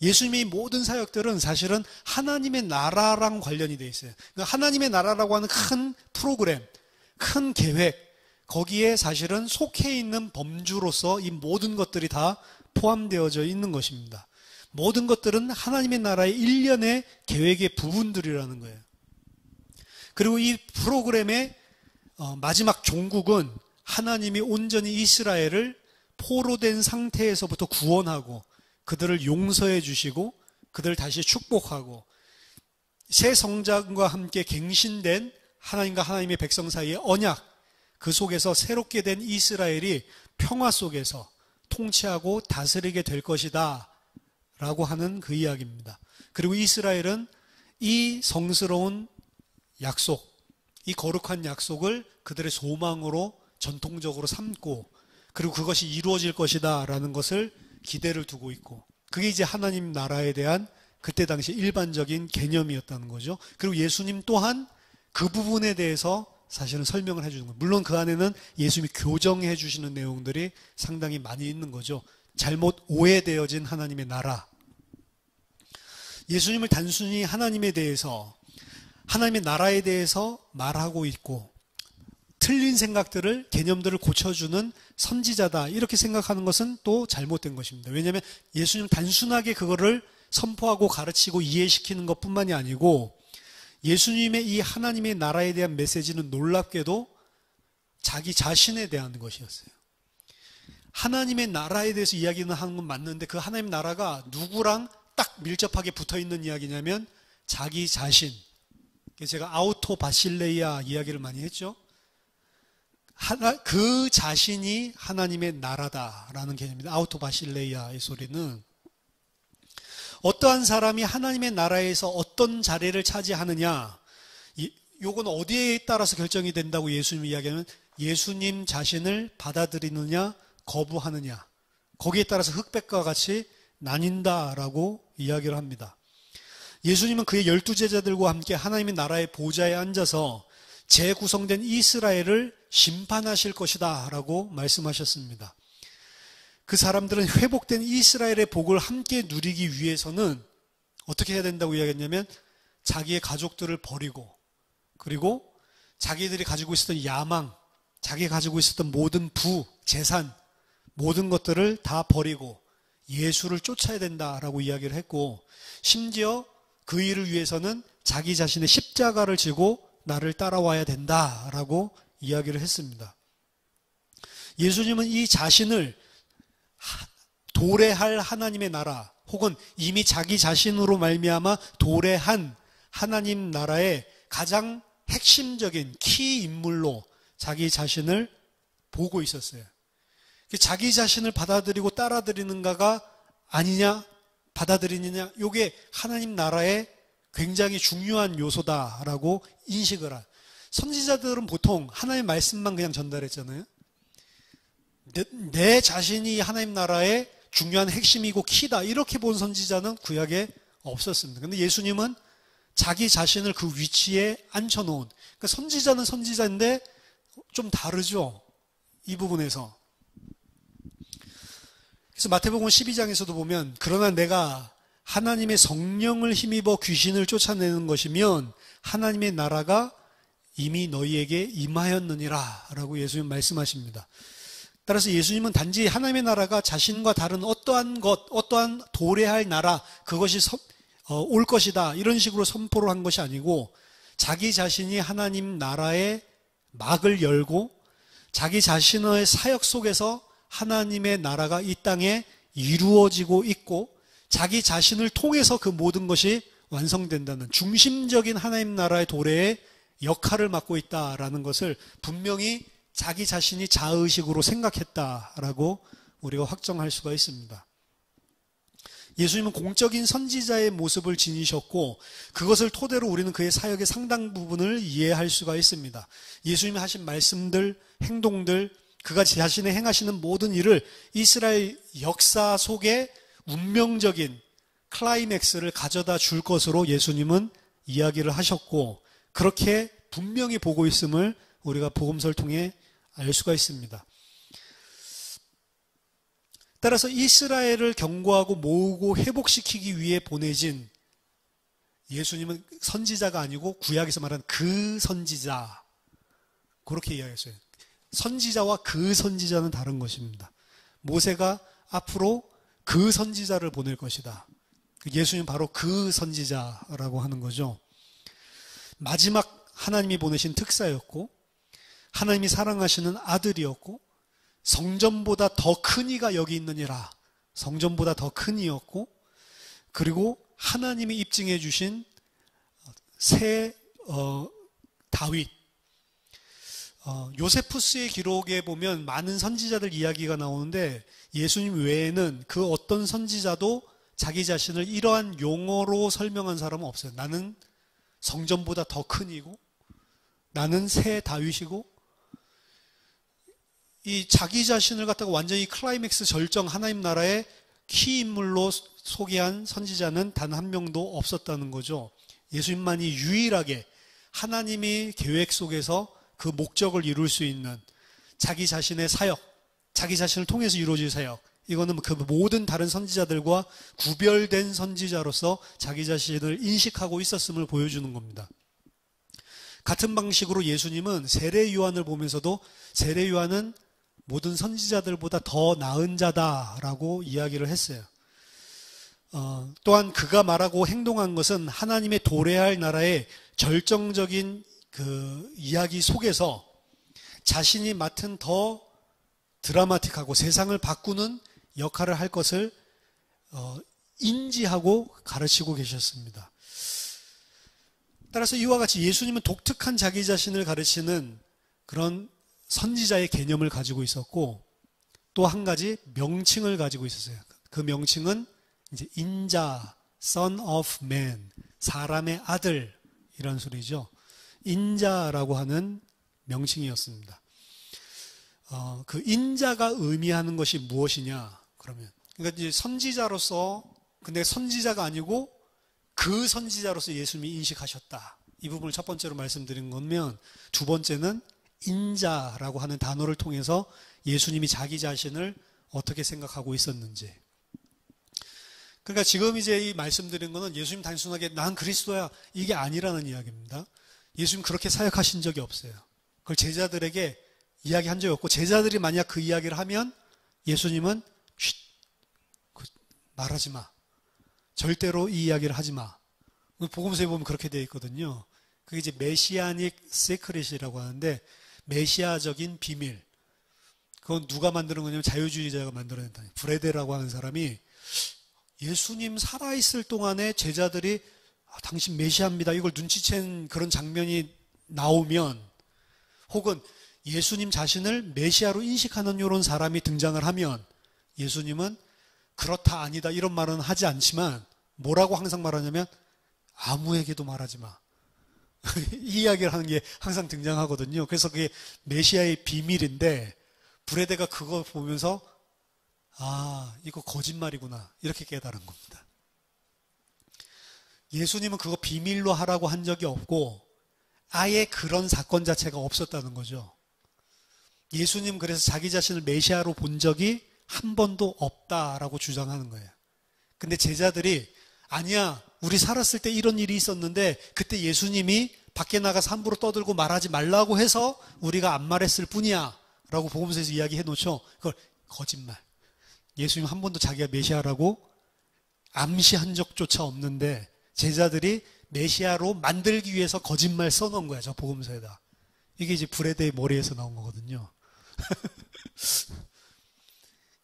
예수님의 모든 사역들은 사실은 하나님의 나라랑 관련이 돼 있어요. 그러니까 하나님의 나라라고 하는 큰 프로그램, 큰 계획, 거기에 사실은 속해 있는 범주로서 이 모든 것들이 다 포함되어져 있는 것입니다. 모든 것들은 하나님의 나라의 일련의 계획의 부분들이라는 거예요. 그리고 이 프로그램의 마지막 종국은 하나님이 온전히 이스라엘을 포로된 상태에서부터 구원하고 그들을 용서해 주시고 그들을 다시 축복하고 새 성장과 함께 갱신된 하나님과 하나님의 백성 사이의 언약, 그 속에서 새롭게 된 이스라엘이 평화 속에서 통치하고 다스리게 될 것이다 라고 하는 그 이야기입니다. 그리고 이스라엘은 이 성스러운 약속, 이 거룩한 약속을 그들의 소망으로 전통적으로 삼고, 그리고 그것이 이루어질 것이다 라는 것을 기대를 두고 있고, 그게 이제 하나님 나라에 대한 그때 당시 일반적인 개념이었다는 거죠. 그리고 예수님 또한 그 부분에 대해서 사실은 설명을 해주는 거예요. 물론 그 안에는 예수님이 교정해 주시는 내용들이 상당히 많이 있는 거죠. 잘못 오해되어진 하나님의 나라. 예수님을 단순히 하나님에 대해서, 하나님의 나라에 대해서 말하고 있고 틀린 생각들을, 개념들을 고쳐주는 선지자다 이렇게 생각하는 것은 또 잘못된 것입니다. 왜냐하면 예수님 단순하게 그거를 선포하고 가르치고 이해시키는 것뿐만이 아니고 예수님의 이 하나님의 나라에 대한 메시지는 놀랍게도 자기 자신에 대한 것이었어요. 하나님의 나라에 대해서 이야기는 하는 건 맞는데 그 하나님 나라가 누구랑 딱 밀접하게 붙어있는 이야기냐면 자기 자신. 제가 아우토 바실레이아 이야기를 많이 했죠. 그 자신이 하나님의 나라다라는 개념입니다. 아우토 바실레이아의 소리는 어떠한 사람이 하나님의 나라에서 어떤 자리를 차지하느냐, 요건 어디에 따라서 결정이 된다고 예수님이 이야기하면 예수님 자신을 받아들이느냐 거부하느냐, 거기에 따라서 흑백과 같이 나뉜다라고 이야기를 합니다. 예수님은 그의 12제자들과 함께 하나님의 나라의 보좌에 앉아서 재구성된 이스라엘을 심판하실 것이다 라고 말씀하셨습니다. 그 사람들은 회복된 이스라엘의 복을 함께 누리기 위해서는 어떻게 해야 된다고 이야기했냐면 자기의 가족들을 버리고, 그리고 자기들이 가지고 있었던 야망, 자기가 가지고 있었던 모든 부, 재산, 모든 것들을 다 버리고 예수를 쫓아야 된다라고 이야기를 했고, 심지어 그 일을 위해서는 자기 자신의 십자가를 지고 나를 따라와야 된다라고 이야기를 했습니다. 예수님은 이 자신을 도래할 하나님의 나라, 혹은 이미 자기 자신으로 말미암아 도래한 하나님 나라의 가장 핵심적인 키 인물로 자기 자신을 보고 있었어요. 자기 자신을 받아들이고 따라들이는가가 아니냐, 받아들이느냐, 이게 하나님 나라의 굉장히 중요한 요소다라고 인식을 한. 선지자들은 보통 하나님의 말씀만 그냥 전달했잖아요. 내 자신이 하나님 나라의 중요한 핵심이고 키다 이렇게 본 선지자는 구약에 없었습니다. 그런데 예수님은 자기 자신을 그 위치에 앉혀놓은, 그러니까 선지자는 선지자인데 좀 다르죠, 이 부분에서. 그래서 마태복음 12장에서도 보면 그러나 내가 하나님의 성령을 힘입어 귀신을 쫓아내는 것이면 하나님의 나라가 이미 너희에게 임하였느니라 라고 예수님 말씀하십니다. 따라서 예수님은 단지 하나님의 나라가 자신과 다른 어떠한 것, 어떠한 도래할 나라, 그것이 올 것이다 이런 식으로 선포를 한 것이 아니고 자기 자신이 하나님 나라의 막을 열고 자기 자신의 사역 속에서 하나님의 나라가 이 땅에 이루어지고 있고 자기 자신을 통해서 그 모든 것이 완성된다는 중심적인 하나님 나라의 도래의 역할을 맡고 있다라는 것을 분명히 자기 자신이 자의식으로 생각했다라고 우리가 확정할 수가 있습니다. 예수님은 공적인 선지자의 모습을 지니셨고 그것을 토대로 우리는 그의 사역의 상당 부분을 이해할 수가 있습니다. 예수님이 하신 말씀들, 행동들, 그가 자신의 행하시는 모든 일을 이스라엘 역사 속에 운명적인 클라이맥스를 가져다 줄 것으로 예수님은 이야기를 하셨고 그렇게 분명히 보고 있음을 우리가 복음서를 통해 알 수가 있습니다. 따라서 이스라엘을 경고하고 모으고 회복시키기 위해 보내진 예수님은 선지자가 아니고 구약에서 말하는 그 선지자, 그렇게 이야기했어요. 선지자와 그 선지자는 다른 것입니다. 모세가 앞으로 그 선지자를 보낼 것이다. 예수님 바로 그 선지자라고 하는 거죠. 마지막 하나님이 보내신 특사였고 하나님이 사랑하시는 아들이었고 성전보다 더 큰 이가 여기 있느니라. 성전보다 더 큰 이였고 그리고 하나님이 입증해 주신 새 다윗. 요세푸스의 기록에 보면 많은 선지자들 이야기가 나오는데 예수님 외에는 그 어떤 선지자도 자기 자신을 이러한 용어로 설명한 사람은 없어요. 나는 성전보다 더 큰 이고 나는 새 다윗이고, 이 자기 자신을 갖다가 완전히 클라이맥스 절정 하나님 나라의 키 인물로 소개한 선지자는 단 한 명도 없었다는 거죠. 예수님만이 유일하게 하나님이 계획 속에서 그 목적을 이룰 수 있는 자기 자신의 사역, 자기 자신을 통해서 이루어질 사역, 이거는 그 모든 다른 선지자들과 구별된 선지자로서 자기 자신을 인식하고 있었음을 보여주는 겁니다. 같은 방식으로 예수님은 세례 요한을 보면서도 세례 요한은 모든 선지자들보다 더 나은 자다라고 이야기를 했어요. 또한 그가 말하고 행동한 것은 하나님의 도래할 나라의 절정적인 그 이야기 속에서 자신이 맡은 더 드라마틱하고 세상을 바꾸는 역할을 할 것을 인지하고 가르치고 계셨습니다. 따라서 이와 같이 예수님은 독특한 자기 자신을 가르치는 그런 선지자의 개념을 가지고 있었고, 또 한 가지 명칭을 가지고 있었어요. 그 명칭은 이제 인자, Son of Man, 사람의 아들, 이런 소리죠. 인자라고 하는 명칭이었습니다. 그 인자가 의미하는 것이 무엇이냐? 그러니까 이제 선지자로서, 근데 선지자가 아니고 그 선지자로서 예수님이 인식하셨다. 이 부분을 첫 번째로 말씀드린 거면, 두 번째는 인자라고 하는 단어를 통해서 예수님이 자기 자신을 어떻게 생각하고 있었는지. 그러니까 지금 이제 이 말씀드린 거는 예수님 단순하게 난 그리스도야 이게 아니라는 이야기입니다. 예수님 그렇게 사역하신 적이 없어요. 그걸 제자들에게 이야기한 적이 없고, 제자들이 만약 그 이야기를 하면 예수님은 쉿, 말하지 마. 절대로 이 이야기를 하지 마. 복음서에 보면 그렇게 되어 있거든요. 그게 이제 메시아닉 시크릿이라고 하는데, 메시아적인 비밀. 그건 누가 만드는 거냐면 자유주의자가 만들어낸다. 브레데라고 하는 사람이 예수님 살아있을 동안에 제자들이 당신 메시아입니다, 이걸 눈치챈 그런 장면이 나오면, 혹은 예수님 자신을 메시아로 인식하는 이런 사람이 등장을 하면 예수님은 그렇다 아니다 이런 말은 하지 않지만 뭐라고 항상 말하냐면 아무에게도 말하지 마. 이 이야기를 하는 게 항상 등장하거든요. 그래서 그게 메시아의 비밀인데, 브레데가 그거 보면서 아, 이거 거짓말이구나 이렇게 깨달은 겁니다. 예수님은 그거 비밀로 하라고 한 적이 없고 아예 그런 사건 자체가 없었다는 거죠. 예수님 그래서 자기 자신을 메시아로 본 적이 한 번도 없다라고 주장하는 거예요. 근데 제자들이 아니야, 우리 살았을 때 이런 일이 있었는데 그때 예수님이 밖에 나가서 함부로 떠들고 말하지 말라고 해서 우리가 안 말했을 뿐이야 라고 복음서에서 이야기해 놓죠. 그걸 거짓말. 예수님 한 번도 자기가 메시아라고 암시한 적조차 없는데 제자들이 메시아로 만들기 위해서 거짓말 써놓은 거야, 저 복음서에다. 이게 이제 브레드의 머리에서 나온 거거든요.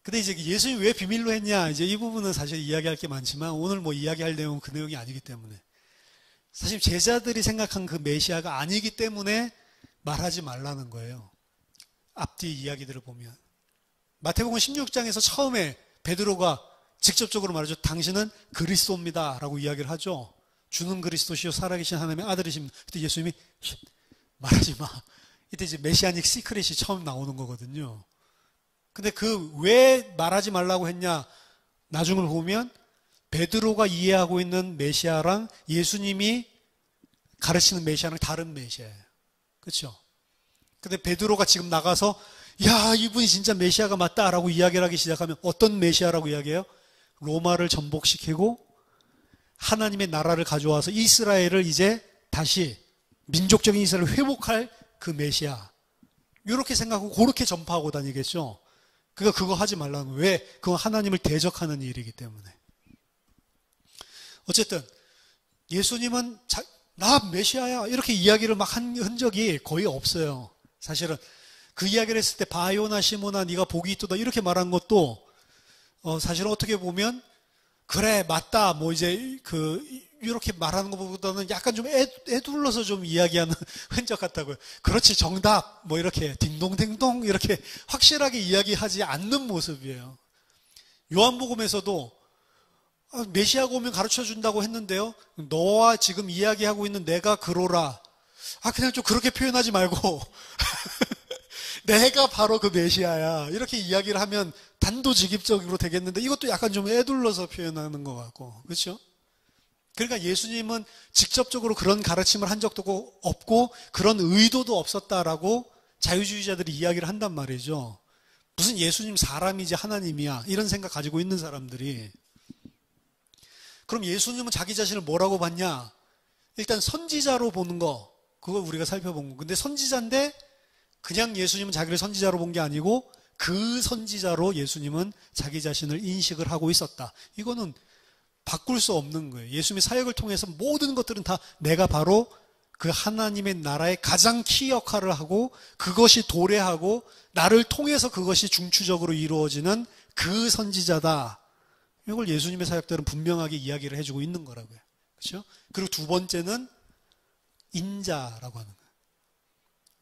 근데 이제 예수님이 왜 비밀로 했냐, 이제 이 부분은 사실 이야기할 게 많지만 오늘 뭐 이야기할 내용은 그 내용이 아니기 때문에, 사실 제자들이 생각한 그 메시아가 아니기 때문에 말하지 말라는 거예요. 앞뒤 이야기들을 보면 마태복음 16장에서 처음에 베드로가 직접적으로 말하죠. 당신은 그리스도입니다 라고 이야기를 하죠. 주는 그리스도시요 살아계신 하나님의 아들이십니다. 그때 예수님이 말하지 마. 이때 이제 메시아닉 시크릿이 처음 나오는 거거든요. 근데 그 왜 말하지 말라고 했냐, 나중을 보면 베드로가 이해하고 있는 메시아랑 예수님이 가르치는 메시아는 다른 메시아예요. 그렇죠? 근데 베드로가 지금 나가서 야, 이분이 진짜 메시아가 맞다라고 이야기를 하기 시작하면 어떤 메시아라고 이야기해요? 로마를 전복시키고 하나님의 나라를 가져와서 이스라엘을 이제 다시 민족적인 이스라엘을 회복할 그 메시아, 이렇게 생각하고 그렇게 전파하고 다니겠죠. 그러니까 그거 하지 말라는 거예요. 왜? 그건 하나님을 대적하는 일이기 때문에. 어쨌든 예수님은 나 메시아야 이렇게 이야기를 막 한 흔적이 거의 없어요. 사실은 그 이야기를 했을 때 바요나 시모나 네가 복이 있도다 이렇게 말한 것도 사실은 어떻게 보면 그래, 맞다. 뭐 이제 이렇게 말하는 것보다는 약간 좀 애둘러서 좀 이야기하는 흔적 같다고요. 그렇지, 정답. 뭐 이렇게 딩동댕동 이렇게 확실하게 이야기하지 않는 모습이에요. 요한복음에서도 메시아가 오면 가르쳐 준다고 했는데요. 너와 지금 이야기하고 있는 내가 그로라. 그냥 좀 그렇게 표현하지 말고 내가 바로 그 메시아야. 이렇게 이야기를 하면 단도직입적으로 되겠는데 이것도 약간 좀 애둘러서 표현하는 것 같고. 그렇죠? 그러니까 예수님은 직접적으로 그런 가르침을 한 적도 없고 그런 의도도 없었다라고 자유주의자들이 이야기를 한단 말이죠. 무슨 예수님 사람이지 하나님이야. 이런 생각 가지고 있는 사람들이. 그럼 예수님은 자기 자신을 뭐라고 봤냐? 일단 선지자로 보는 거. 그걸 우리가 살펴본 거. 근데 선지자인데 그냥 예수님은 자기를 선지자로 본 게 아니고 그 선지자로 예수님은 자기 자신을 인식을 하고 있었다. 이거는 바꿀 수 없는 거예요. 예수님의 사역을 통해서 모든 것들은 다 내가 바로 그 하나님의 나라의 가장 키 역할을 하고 그것이 도래하고 나를 통해서 그것이 중추적으로 이루어지는 그 선지자다. 이걸 예수님의 사역들은 분명하게 이야기를 해주고 있는 거라고요. 그렇죠? 그리고 두 번째는 인자라고 하는 거예요.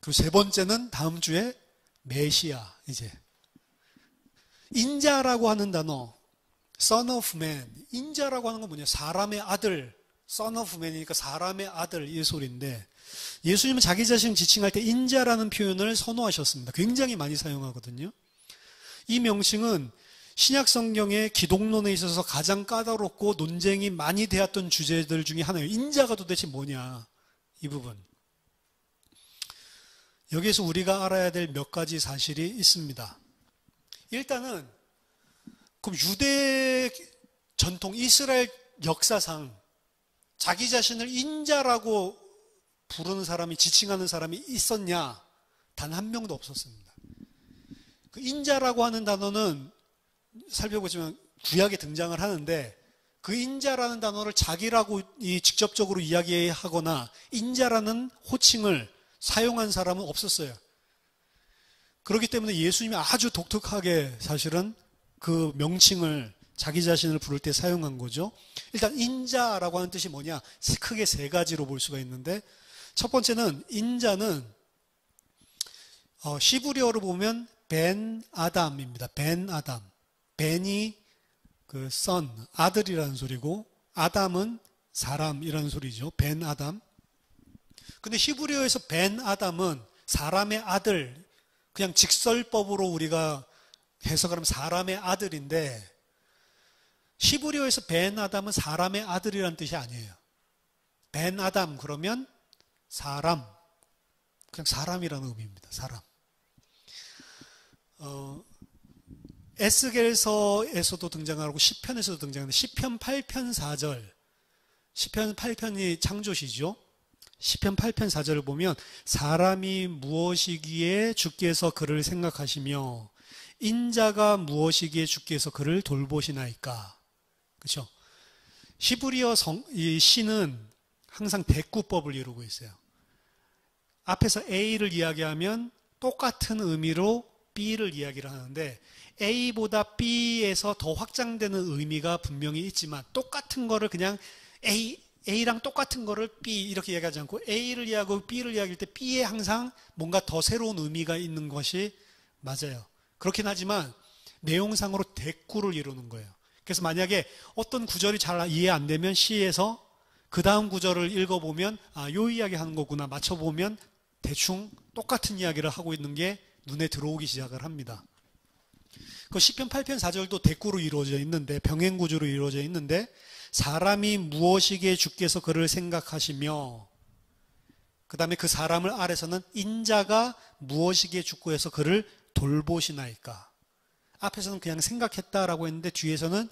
그리고 세 번째는 다음 주에 메시아. 이제 인자라고 하는 단어, Son of Man. 인자라고 하는 건 뭐냐? 사람의 아들. Son of Man이니까 사람의 아들 이 소리인데 예수님은 자기 자신을 지칭할 때 인자라는 표현을 선호하셨습니다. 굉장히 많이 사용하거든요. 이 명칭은 신약 성경의 기독론에 있어서 가장 까다롭고 논쟁이 많이 되었던 주제들 중에 하나예요. 인자가 도대체 뭐냐? 이 부분. 여기에서 우리가 알아야 될 몇 가지 사실이 있습니다. 일단은 그럼 유대 전통 이스라엘 역사상 자기 자신을 인자라고 부르는 사람이 지칭하는 사람이 있었냐? 단 한 명도 없었습니다. 그 인자라고 하는 단어는 살펴보시면 구약에 등장을 하는데 그 인자라는 단어를 자기라고 직접적으로 이야기하거나 인자라는 호칭을 사용한 사람은 없었어요. 그렇기 때문에 예수님이 아주 독특하게 사실은 그 명칭을 자기 자신을 부를 때 사용한 거죠. 일단 인자라고 하는 뜻이 뭐냐? 크게 세 가지로 볼 수가 있는데 첫 번째는 인자는 시브리어로 보면 벤 아담입니다. 벤 아담. 벤이 그 son, 아들이라는 소리고 아담은 사람이라는 소리죠. 벤 아담. 근데 히브리어에서 벤 아담은 사람의 아들, 그냥 직설법으로 우리가 해석하면 사람의 아들인데 히브리어에서 벤 아담은 사람의 아들이라는 뜻이 아니에요. 벤 아담 그러면 사람, 그냥 사람이라는 의미입니다. 사람. 에스겔서에서도 등장하고 시편에서도 등장하는데 시편 8편 4절, 시편 8편이 창조시죠. 시편 8편 4절을 보면 사람이 무엇이기에 주께서 그를 생각하시며 인자가 무엇이기에 주께서 그를 돌보시나이까. 그렇죠? 히브리어 이 시는 항상 대꾸법을 이루고 있어요. 앞에서 A를 이야기하면 똑같은 의미로 B를 이야기를 하는데 A보다 B에서 더 확장되는 의미가 분명히 있지만 똑같은 거를 그냥 A랑 똑같은 거를 B 이렇게 이야기하지 않고 A를 이야기하고 B를 이야기할 때 B에 항상 뭔가 더 새로운 의미가 있는 것이 맞아요. 그렇긴 하지만 내용상으로 대꾸를 이루는 거예요. 그래서 만약에 어떤 구절이 잘 이해 안 되면 C에서 그 다음 구절을 읽어보면 요 이야기 하는 거구나 맞춰보면 대충 똑같은 이야기를 하고 있는 게 눈에 들어오기 시작을 합니다. 그 시편 8편 4절도 대꾸로 이루어져 있는데 병행구조로 이루어져 있는데 사람이 무엇이기에 주께서 그를 생각하시며 그 다음에 그 사람을 아래서는 인자가 무엇이기에 주께서 그를 돌보시나이까. 앞에서는 그냥 생각했다라고 했는데 뒤에서는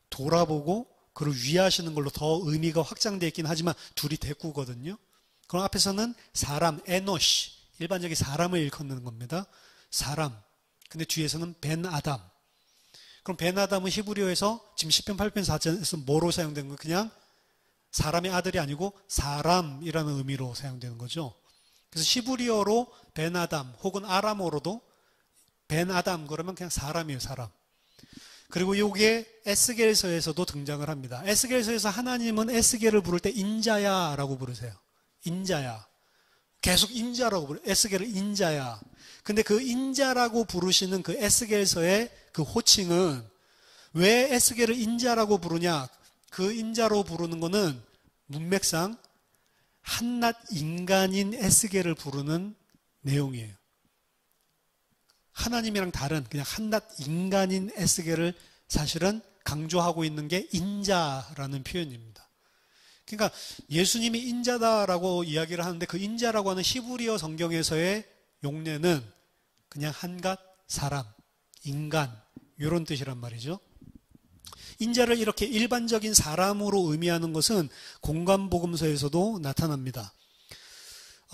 돌아보고 그를 위하시는 걸로 더 의미가 확장되어 있긴 하지만 둘이 대꾸거든요. 그럼 앞에서는 사람, 에노시, 일반적인 사람을 일컫는 겁니다. 사람. 근데 뒤에서는 벤 아담. 그럼 벤 아담은 히브리어에서 지금 시편 8편 4절에서 뭐로 사용된 거예요? 그냥 사람의 아들이 아니고 사람이라는 의미로 사용되는 거죠. 그래서 히브리어로 벤 아담 혹은 아람어로도 벤 아담 그러면 그냥 사람이에요, 사람. 그리고 요게 에스겔서에서도 등장을 합니다. 에스겔서에서 하나님은 에스겔을 부를 때 인자야 라고 부르세요. 인자야. 계속 인자라고 부르요. 에스겔을 인자야. 근데 그 인자라고 부르시는 그 에스겔서의 그 호칭은 왜 에스겔을 인자라고 부르냐? 그 인자로 부르는 거는 문맥상 한낱 인간인 에스겔을 부르는 내용이에요. 하나님이랑 다른 그냥 한낱 인간인 에스겔을 사실은 강조하고 있는 게 인자라는 표현입니다. 그러니까 예수님이 인자다라고 이야기를 하는데 그 인자라고 하는 히브리어 성경에서의 용례는 그냥 한갓 사람, 인간 이런 뜻이란 말이죠. 인자를 이렇게 일반적인 사람으로 의미하는 것은 공관복음서에서도 나타납니다.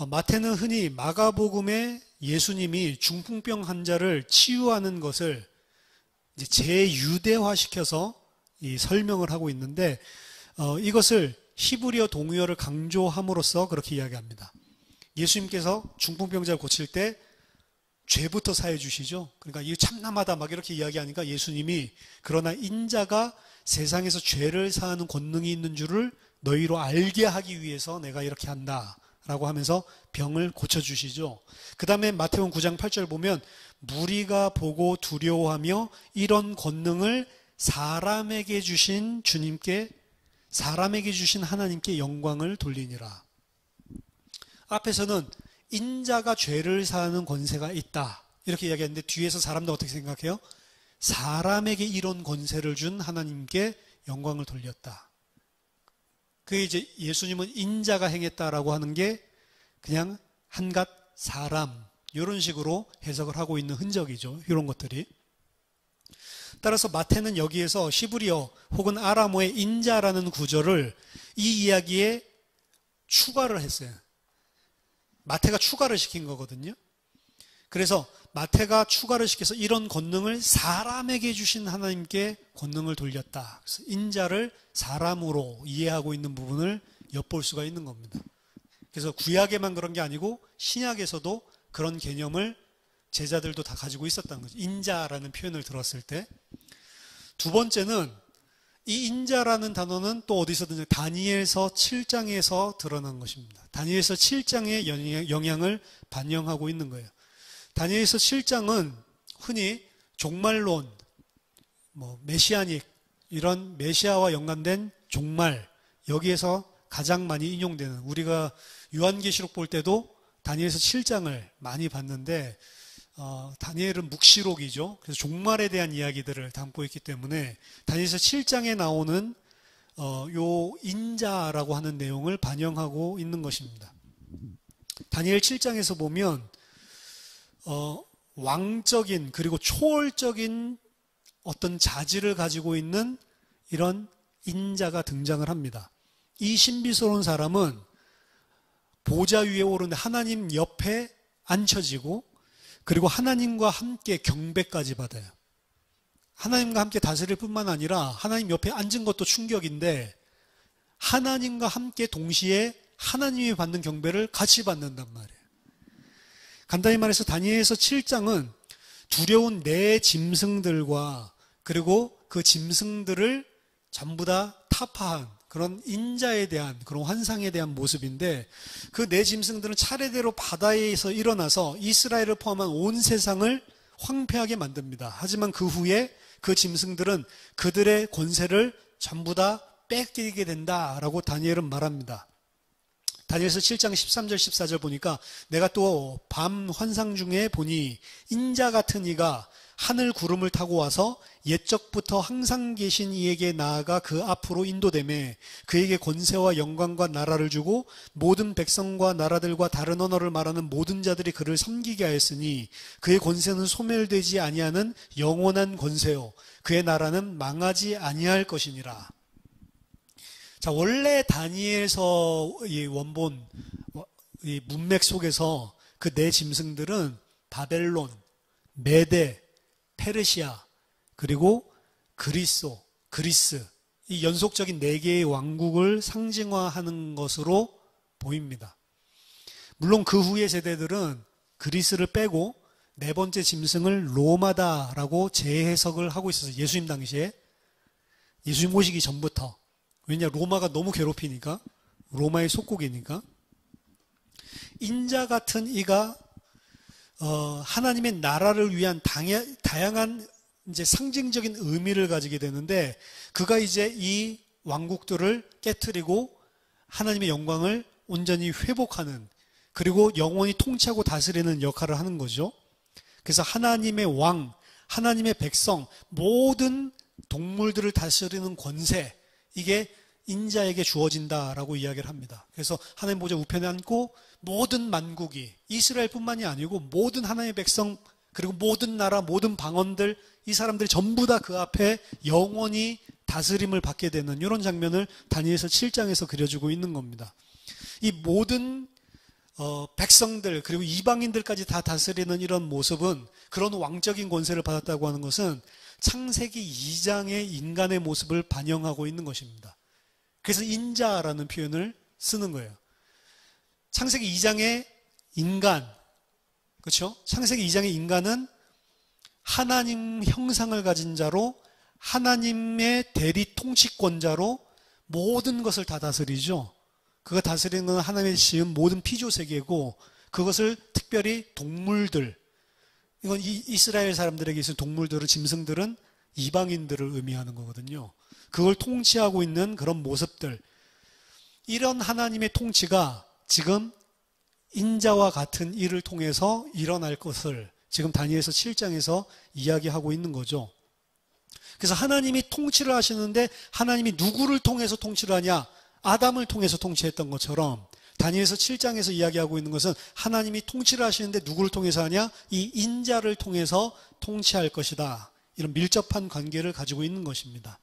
마태는 흔히 마가복음에 예수님이 중풍병 환자를 치유하는 것을 이제 재유대화시켜서 설명을 하고 있는데 이것을 히브리어 동의어를 강조함으로써 그렇게 이야기합니다. 예수님께서 중풍병자를 고칠 때 죄부터 사해 주시죠. 그러니까 이거 참남하다 막 이렇게 이야기하니까 예수님이 그러나 인자가 세상에서 죄를 사하는 권능이 있는 줄을 너희로 알게 하기 위해서 내가 이렇게 한다 라고 하면서 병을 고쳐주시죠. 그 다음에 마태복음 9장 8절 보면 무리가 보고 두려워하며 이런 권능을 사람에게 주신 주님께, 사람에게 주신 하나님께 영광을 돌리니라. 앞에서는 인자가 죄를 사하는 권세가 있다 이렇게 이야기했는데 뒤에서 사람들 어떻게 생각해요? 사람에게 이런 권세를 준 하나님께 영광을 돌렸다. 그게 이제 예수님은 인자가 행했다라고 하는 게 그냥 한갓 사람 이런 식으로 해석을 하고 있는 흔적이죠. 이런 것들이. 따라서 마태는 여기에서 히브리어 혹은 아람어의 인자라는 구절을 이 이야기에 추가를 했어요. 마태가 추가를 시킨 거거든요. 그래서 마태가 추가를 시켜서 이런 권능을 사람에게 주신 하나님께 권능을 돌렸다. 그래서 인자를 사람으로 이해하고 있는 부분을 엿볼 수가 있는 겁니다. 그래서 구약에만 그런 게 아니고 신약에서도 그런 개념을 제자들도 다 가지고 있었다는 거죠. 인자라는 표현을 들었을 때. 두 번째는 이 인자라는 단어는 또 어디서든 다니엘서 7장에서 드러난 것입니다. 다니엘서 7장의 영향을 반영하고 있는 거예요. 다니엘서 7장은 흔히 종말론, 메시아닉 이런 메시아와 연관된 종말 여기에서 가장 많이 인용되는 우리가 요한계시록 볼 때도 다니엘서 7장을 많이 봤는데 다니엘은 묵시록이죠. 그래서 종말에 대한 이야기들을 담고 있기 때문에 다니엘서 7장에 나오는 요 인자라고 하는 내용을 반영하고 있는 것입니다. 다니엘 7장에서 보면 왕적인 그리고 초월적인 어떤 자질을 가지고 있는 이런 인자가 등장을 합니다. 이 신비스러운 사람은 보좌 위에 오른 하나님 옆에 앉혀지고 그리고 하나님과 함께 경배까지 받아요. 하나님과 함께 다스릴 뿐만 아니라 하나님 옆에 앉은 것도 충격인데 하나님과 함께 동시에 하나님이 받는 경배를 같이 받는단 말이에요. 간단히 말해서 다니엘서 7장은 두려운 내 짐승들과 그리고 그 짐승들을 전부 다 타파한 그런 인자에 대한 그런 환상에 대한 모습인데 그 네 짐승들은 차례대로 바다에서 일어나서 이스라엘을 포함한 온 세상을 황폐하게 만듭니다. 하지만 그 후에 그 짐승들은 그들의 권세를 전부 다 뺏기게 된다라고 다니엘은 말합니다. 다니엘서 7장 13절 14절 보니까 내가 또 밤 환상 중에 보니 인자 같은 이가 하늘 구름을 타고 와서 옛적부터 항상 계신 이에게 나아가 그 앞으로 인도되매 그에게 권세와 영광과 나라를 주고 모든 백성과 나라들과 다른 언어를 말하는 모든 자들이 그를 섬기게 하였으니 그의 권세는 소멸되지 아니하는 영원한 권세요 그의 나라는 망하지 아니할 것이니라. 자, 원래 다니엘서 이 원본 이 문맥 속에서 그 네 짐승들은 바벨론, 메데, 페르시아 그리고 그리스 이 연속적인 네 개의 왕국을 상징화하는 것으로 보입니다. 물론 그 후의 세대들은 그리스를 빼고 네 번째 짐승을 로마다라고 재해석을 하고 있었어요. 예수님 당시에. 예수님 오시기 전부터. 왜냐, 로마가 너무 괴롭히니까. 로마의 속국이니까. 인자 같은 이가 하나님의 나라를 위한 다양한 이제 상징적인 의미를 가지게 되는데, 그가 이제 이 왕국들을 깨트리고 하나님의 영광을 온전히 회복하는, 그리고 영원히 통치하고 다스리는 역할을 하는 거죠. 그래서 하나님의 왕, 하나님의 백성, 모든 동물들을 다스리는 권세, 이게 인자에게 주어진다라고 이야기를 합니다. 그래서 하나님 보좌 우편에 앉고 모든 만국이, 이스라엘뿐만이 아니고 모든 하나님의 백성, 그리고 모든 나라, 모든 방언들, 이 사람들이 전부 다 그 앞에 영원히 다스림을 받게 되는 이런 장면을 다니엘서 7장에서 그려주고 있는 겁니다. 이 모든 백성들, 그리고 이방인들까지 다 다스리는 이런 모습은, 그런 왕적인 권세를 받았다고 하는 것은 창세기 2장의 인간의 모습을 반영하고 있는 것입니다. 그래서 인자라는 표현을 쓰는 거예요. 창세기 2장의 인간, 그렇죠? 창세기 2장의 인간은 하나님 형상을 가진 자로, 하나님의 대리 통치권자로 모든 것을 다 다스리죠. 그가 다스리는 건 하나님의 지은 모든 피조 세계고, 그것을 특별히 동물들, 이건 이스라엘 사람들에게 있는 동물들은, 짐승들은 이방인들을 의미하는 거거든요. 그걸 통치하고 있는 그런 모습들, 이런 하나님의 통치가 지금 인자와 같은 일을 통해서 일어날 것을 지금 다니엘서 7장에서 이야기하고 있는 거죠. 그래서 하나님이 통치를 하시는데, 하나님이 누구를 통해서 통치를 하냐? 아담을 통해서 통치했던 것처럼 다니엘서 7장에서 이야기하고 있는 것은 하나님이 통치를 하시는데 누구를 통해서 하냐? 이 인자를 통해서 통치할 것이다. 이런 밀접한 관계를 가지고 있는 것입니다.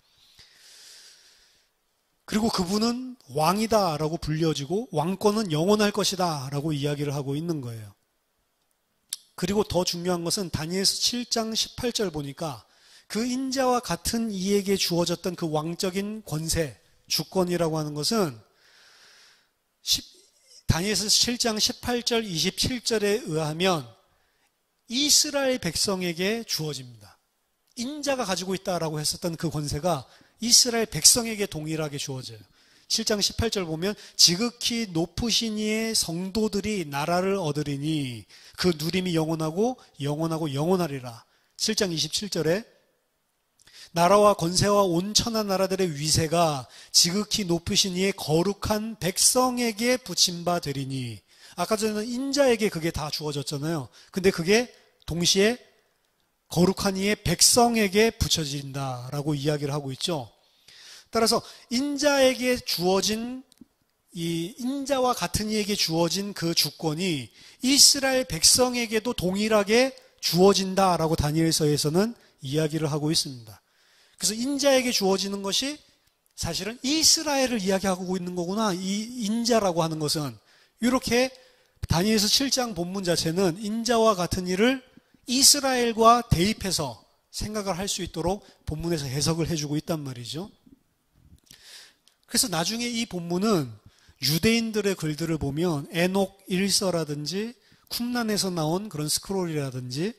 그리고 그분은 왕이다라고 불려지고 왕권은 영원할 것이다라고 이야기를 하고 있는 거예요. 그리고 더 중요한 것은 다니엘서 7장 18절 보니까 그 인자와 같은 이에게 주어졌던 그 왕적인 권세, 주권이라고 하는 것은 다니엘서 7장 18절 27절에 의하면 이스라엘 백성에게 주어집니다. 인자가 가지고 있다라고 했었던 그 권세가 이스라엘 백성에게 동일하게 주어져요. 7장 18절 보면 지극히 높으신 이의 성도들이 나라를 얻으리니 그 누림이 영원하고 영원하고 영원하리라. 7장 27절에 나라와 권세와 온 천하 나라들의 위세가 지극히 높으신 이의 거룩한 백성에게 붙임바 되리니, 아까 전에는 인자에게 그게 다 주어졌잖아요. 근데 그게 동시에 거룩한 이의 백성에게 붙여진다라고 이야기를 하고 있죠. 따라서 인자에게 주어진, 이 인자와 같은 이에게 주어진 그 주권이 이스라엘 백성에게도 동일하게 주어진다라고 다니엘서에서는 이야기를 하고 있습니다. 그래서 인자에게 주어지는 것이 사실은 이스라엘을 이야기하고 있는 거구나. 이 인자라고 하는 것은, 이렇게 다니엘서 7장 본문 자체는 인자와 같은 일을 이스라엘과 대입해서 생각을 할 수 있도록 본문에서 해석을 해주고 있단 말이죠. 그래서 나중에 이 본문은 유대인들의 글들을 보면 에녹 1서라든지 쿰란에서 나온 그런 스크롤이라든지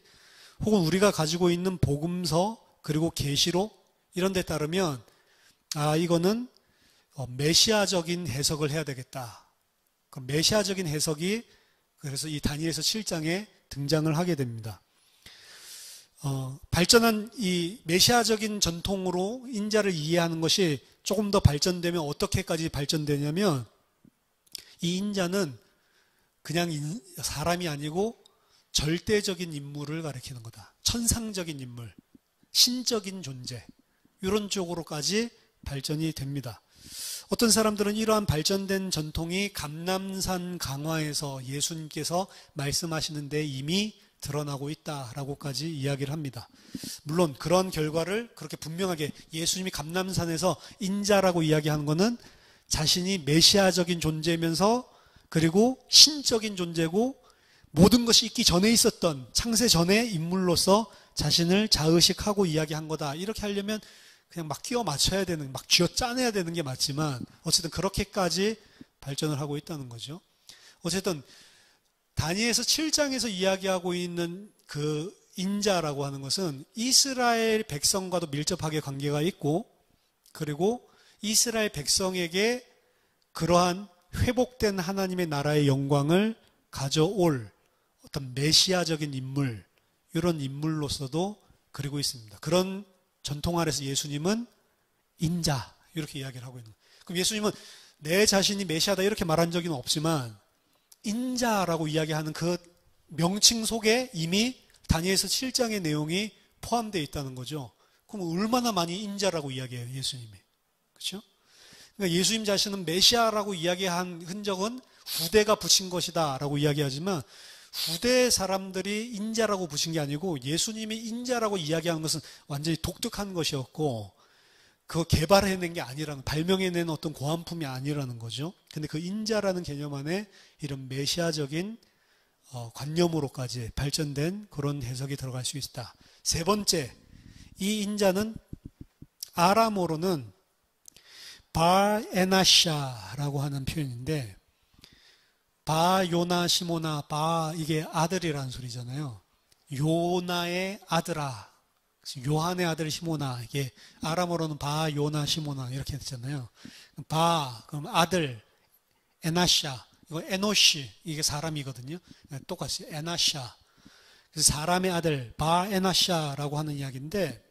혹은 우리가 가지고 있는 복음서 그리고 계시록 이런 데 따르면 이거는 메시아적인 해석을 해야 되겠다. 그 메시아적인 해석이 그래서 이 다니엘서 7장에 등장을 하게 됩니다. 발전한 이 메시아적인 전통으로 인자를 이해하는 것이 조금 더 발전되면 어떻게까지 발전되냐면, 이 인자는 그냥 사람이 아니고 절대적인 인물을 가리키는 거다. 천상적인 인물, 신적인 존재, 이런 쪽으로까지 발전이 됩니다. 어떤 사람들은 이러한 발전된 전통이 감람산 강화에서 예수님께서 말씀하시는데 이미 드러나고 있다라고까지 이야기를 합니다. 물론 그런 결과를 그렇게 분명하게 예수님이 감람산에서 인자라고 이야기하는 것은 자신이 메시아적인 존재면서 그리고 신적인 존재고 모든 것이 있기 전에 있었던 창세 전의 인물로서 자신을 자의식하고 이야기한 거다. 이렇게 하려면 그냥 막 끼워 맞춰야 되는, 막 쥐어 짜내야 되는 게 맞지만 어쨌든 그렇게까지 발전을 하고 있다는 거죠. 어쨌든 다니엘서 7장에서 이야기하고 있는 그 인자라고 하는 것은 이스라엘 백성과도 밀접하게 관계가 있고, 그리고 이스라엘 백성에게 그러한 회복된 하나님의 나라의 영광을 가져올 어떤 메시아적인 인물, 이런 인물로서도 그리고 있습니다. 그런 전통 아래서 예수님은 인자, 이렇게 이야기를 하고 있는 거예요. 그럼 예수님은 내 자신이 메시아다 이렇게 말한 적은 없지만 인자라고 이야기하는 그 명칭 속에 이미 다니엘서 7장의 내용이 포함되어 있다는 거죠. 그럼 얼마나 많이 인자라고 이야기해요, 예수님이. 그렇죠? 그러니까 예수님 자신은 메시아라고 이야기한 흔적은 후대가 붙인 것이다 라고 이야기하지만, 후대 사람들이 인자라고 붙인 게 아니고 예수님이 인자라고 이야기하는 것은 완전히 독특한 것이었고, 그거 개발해낸 게 아니라는, 발명해낸 어떤 고안품이 아니라는 거죠. 근데 그 인자라는 개념 안에 이런 메시아적인 관념으로까지 발전된 그런 해석이 들어갈 수 있다. 세 번째, 이 인자는 아람어로는 바에나샤라고 하는 표현인데, 바 요나 시모나, 바 이게 아들이라는 소리잖아요. 요나의 아들아, 요한의 아들 시모나, 이게 아람어로는 바 요나 시모나 이렇게 했잖아요. 바 그럼 아들, 에나샤, 이거 에노시, 이게 사람이거든요. 똑같이 에나샤, 그래서 사람의 아들 바 에나샤라고 하는 이야기인데,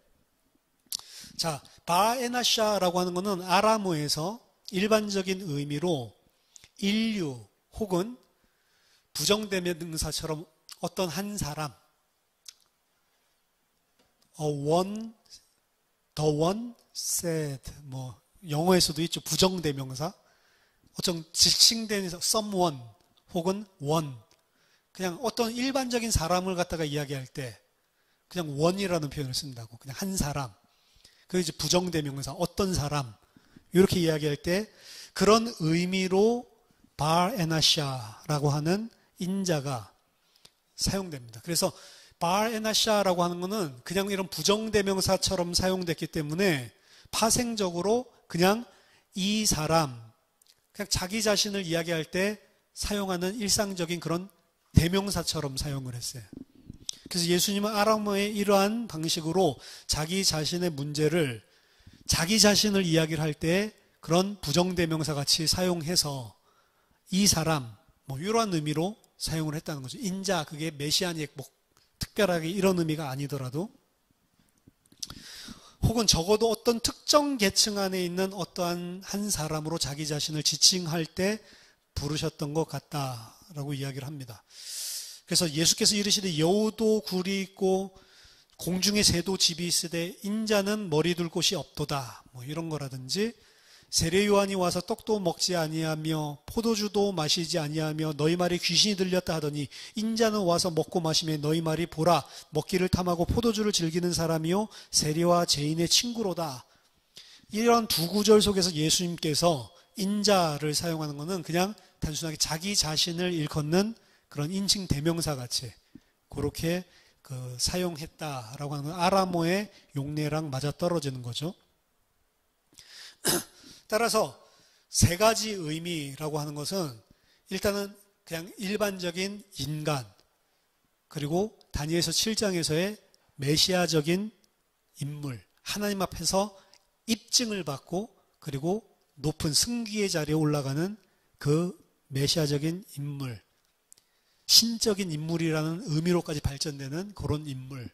자, 바 에나샤라고 하는 것은 아람어에서 일반적인 의미로 인류 혹은 부정대명사처럼 어떤 한 사람, one, the one said, 뭐 영어에서도 있죠. 부정대명사, 어떤 지칭된 someone 혹은 one, 그냥 어떤 일반적인 사람을 갖다가 이야기할 때 그냥 one이라는 표현을 쓴다고. 그냥 한 사람. 그 이제 부정대명사, 어떤 사람, 이렇게 이야기할 때 그런 의미로 바에나샤라고 하는 인자가 사용됩니다. 그래서 바에나샤라고 하는 것은 그냥 이런 부정대명사처럼 사용됐기 때문에 파생적으로 그냥 이 사람, 그냥 자기 자신을 이야기할 때 사용하는 일상적인 그런 대명사처럼 사용을 했어요. 그래서 예수님은 아람어의 이러한 방식으로 자기 자신의 문제를, 자기 자신을 이야기를 할 때 그런 부정대명사 같이 사용해서 이 사람, 뭐 이러한 의미로 사용을 했다는 거죠. 인자, 그게 메시아닉, 뭐 특별하게 이런 의미가 아니더라도, 혹은 적어도 어떤 특정 계층 안에 있는 어떠한 한 사람으로 자기 자신을 지칭할 때 부르셨던 것 같다라고 이야기를 합니다. 그래서 예수께서 이르시되 여우도 굴이 있고 공중에 새도 집이 있으되 인자는 머리 둘 곳이 없도다, 뭐 이런 거라든지, 세례 요한이 와서 떡도 먹지 아니하며 포도주도 마시지 아니하며 너희 말이 귀신이 들렸다 하더니 인자는 와서 먹고 마시며 너희 말이 보라 먹기를 탐하고 포도주를 즐기는 사람이요 세리와 죄인의 친구로다. 이런 두 구절 속에서 예수님께서 인자를 사용하는 것은 그냥 단순하게 자기 자신을 일컫는 그런 인칭 대명사 같이 그렇게 사용했다라고 하는 건 아람어의 용례랑 맞아떨어지는 거죠. 따라서 세 가지 의미라고 하는 것은 일단은 그냥 일반적인 인간, 그리고 다니엘서 7장에서의 메시아적인 인물, 하나님 앞에서 입증을 받고 그리고 높은 승기의 자리에 올라가는 그 메시아적인 인물, 신적인 인물이라는 의미로까지 발전되는 그런 인물,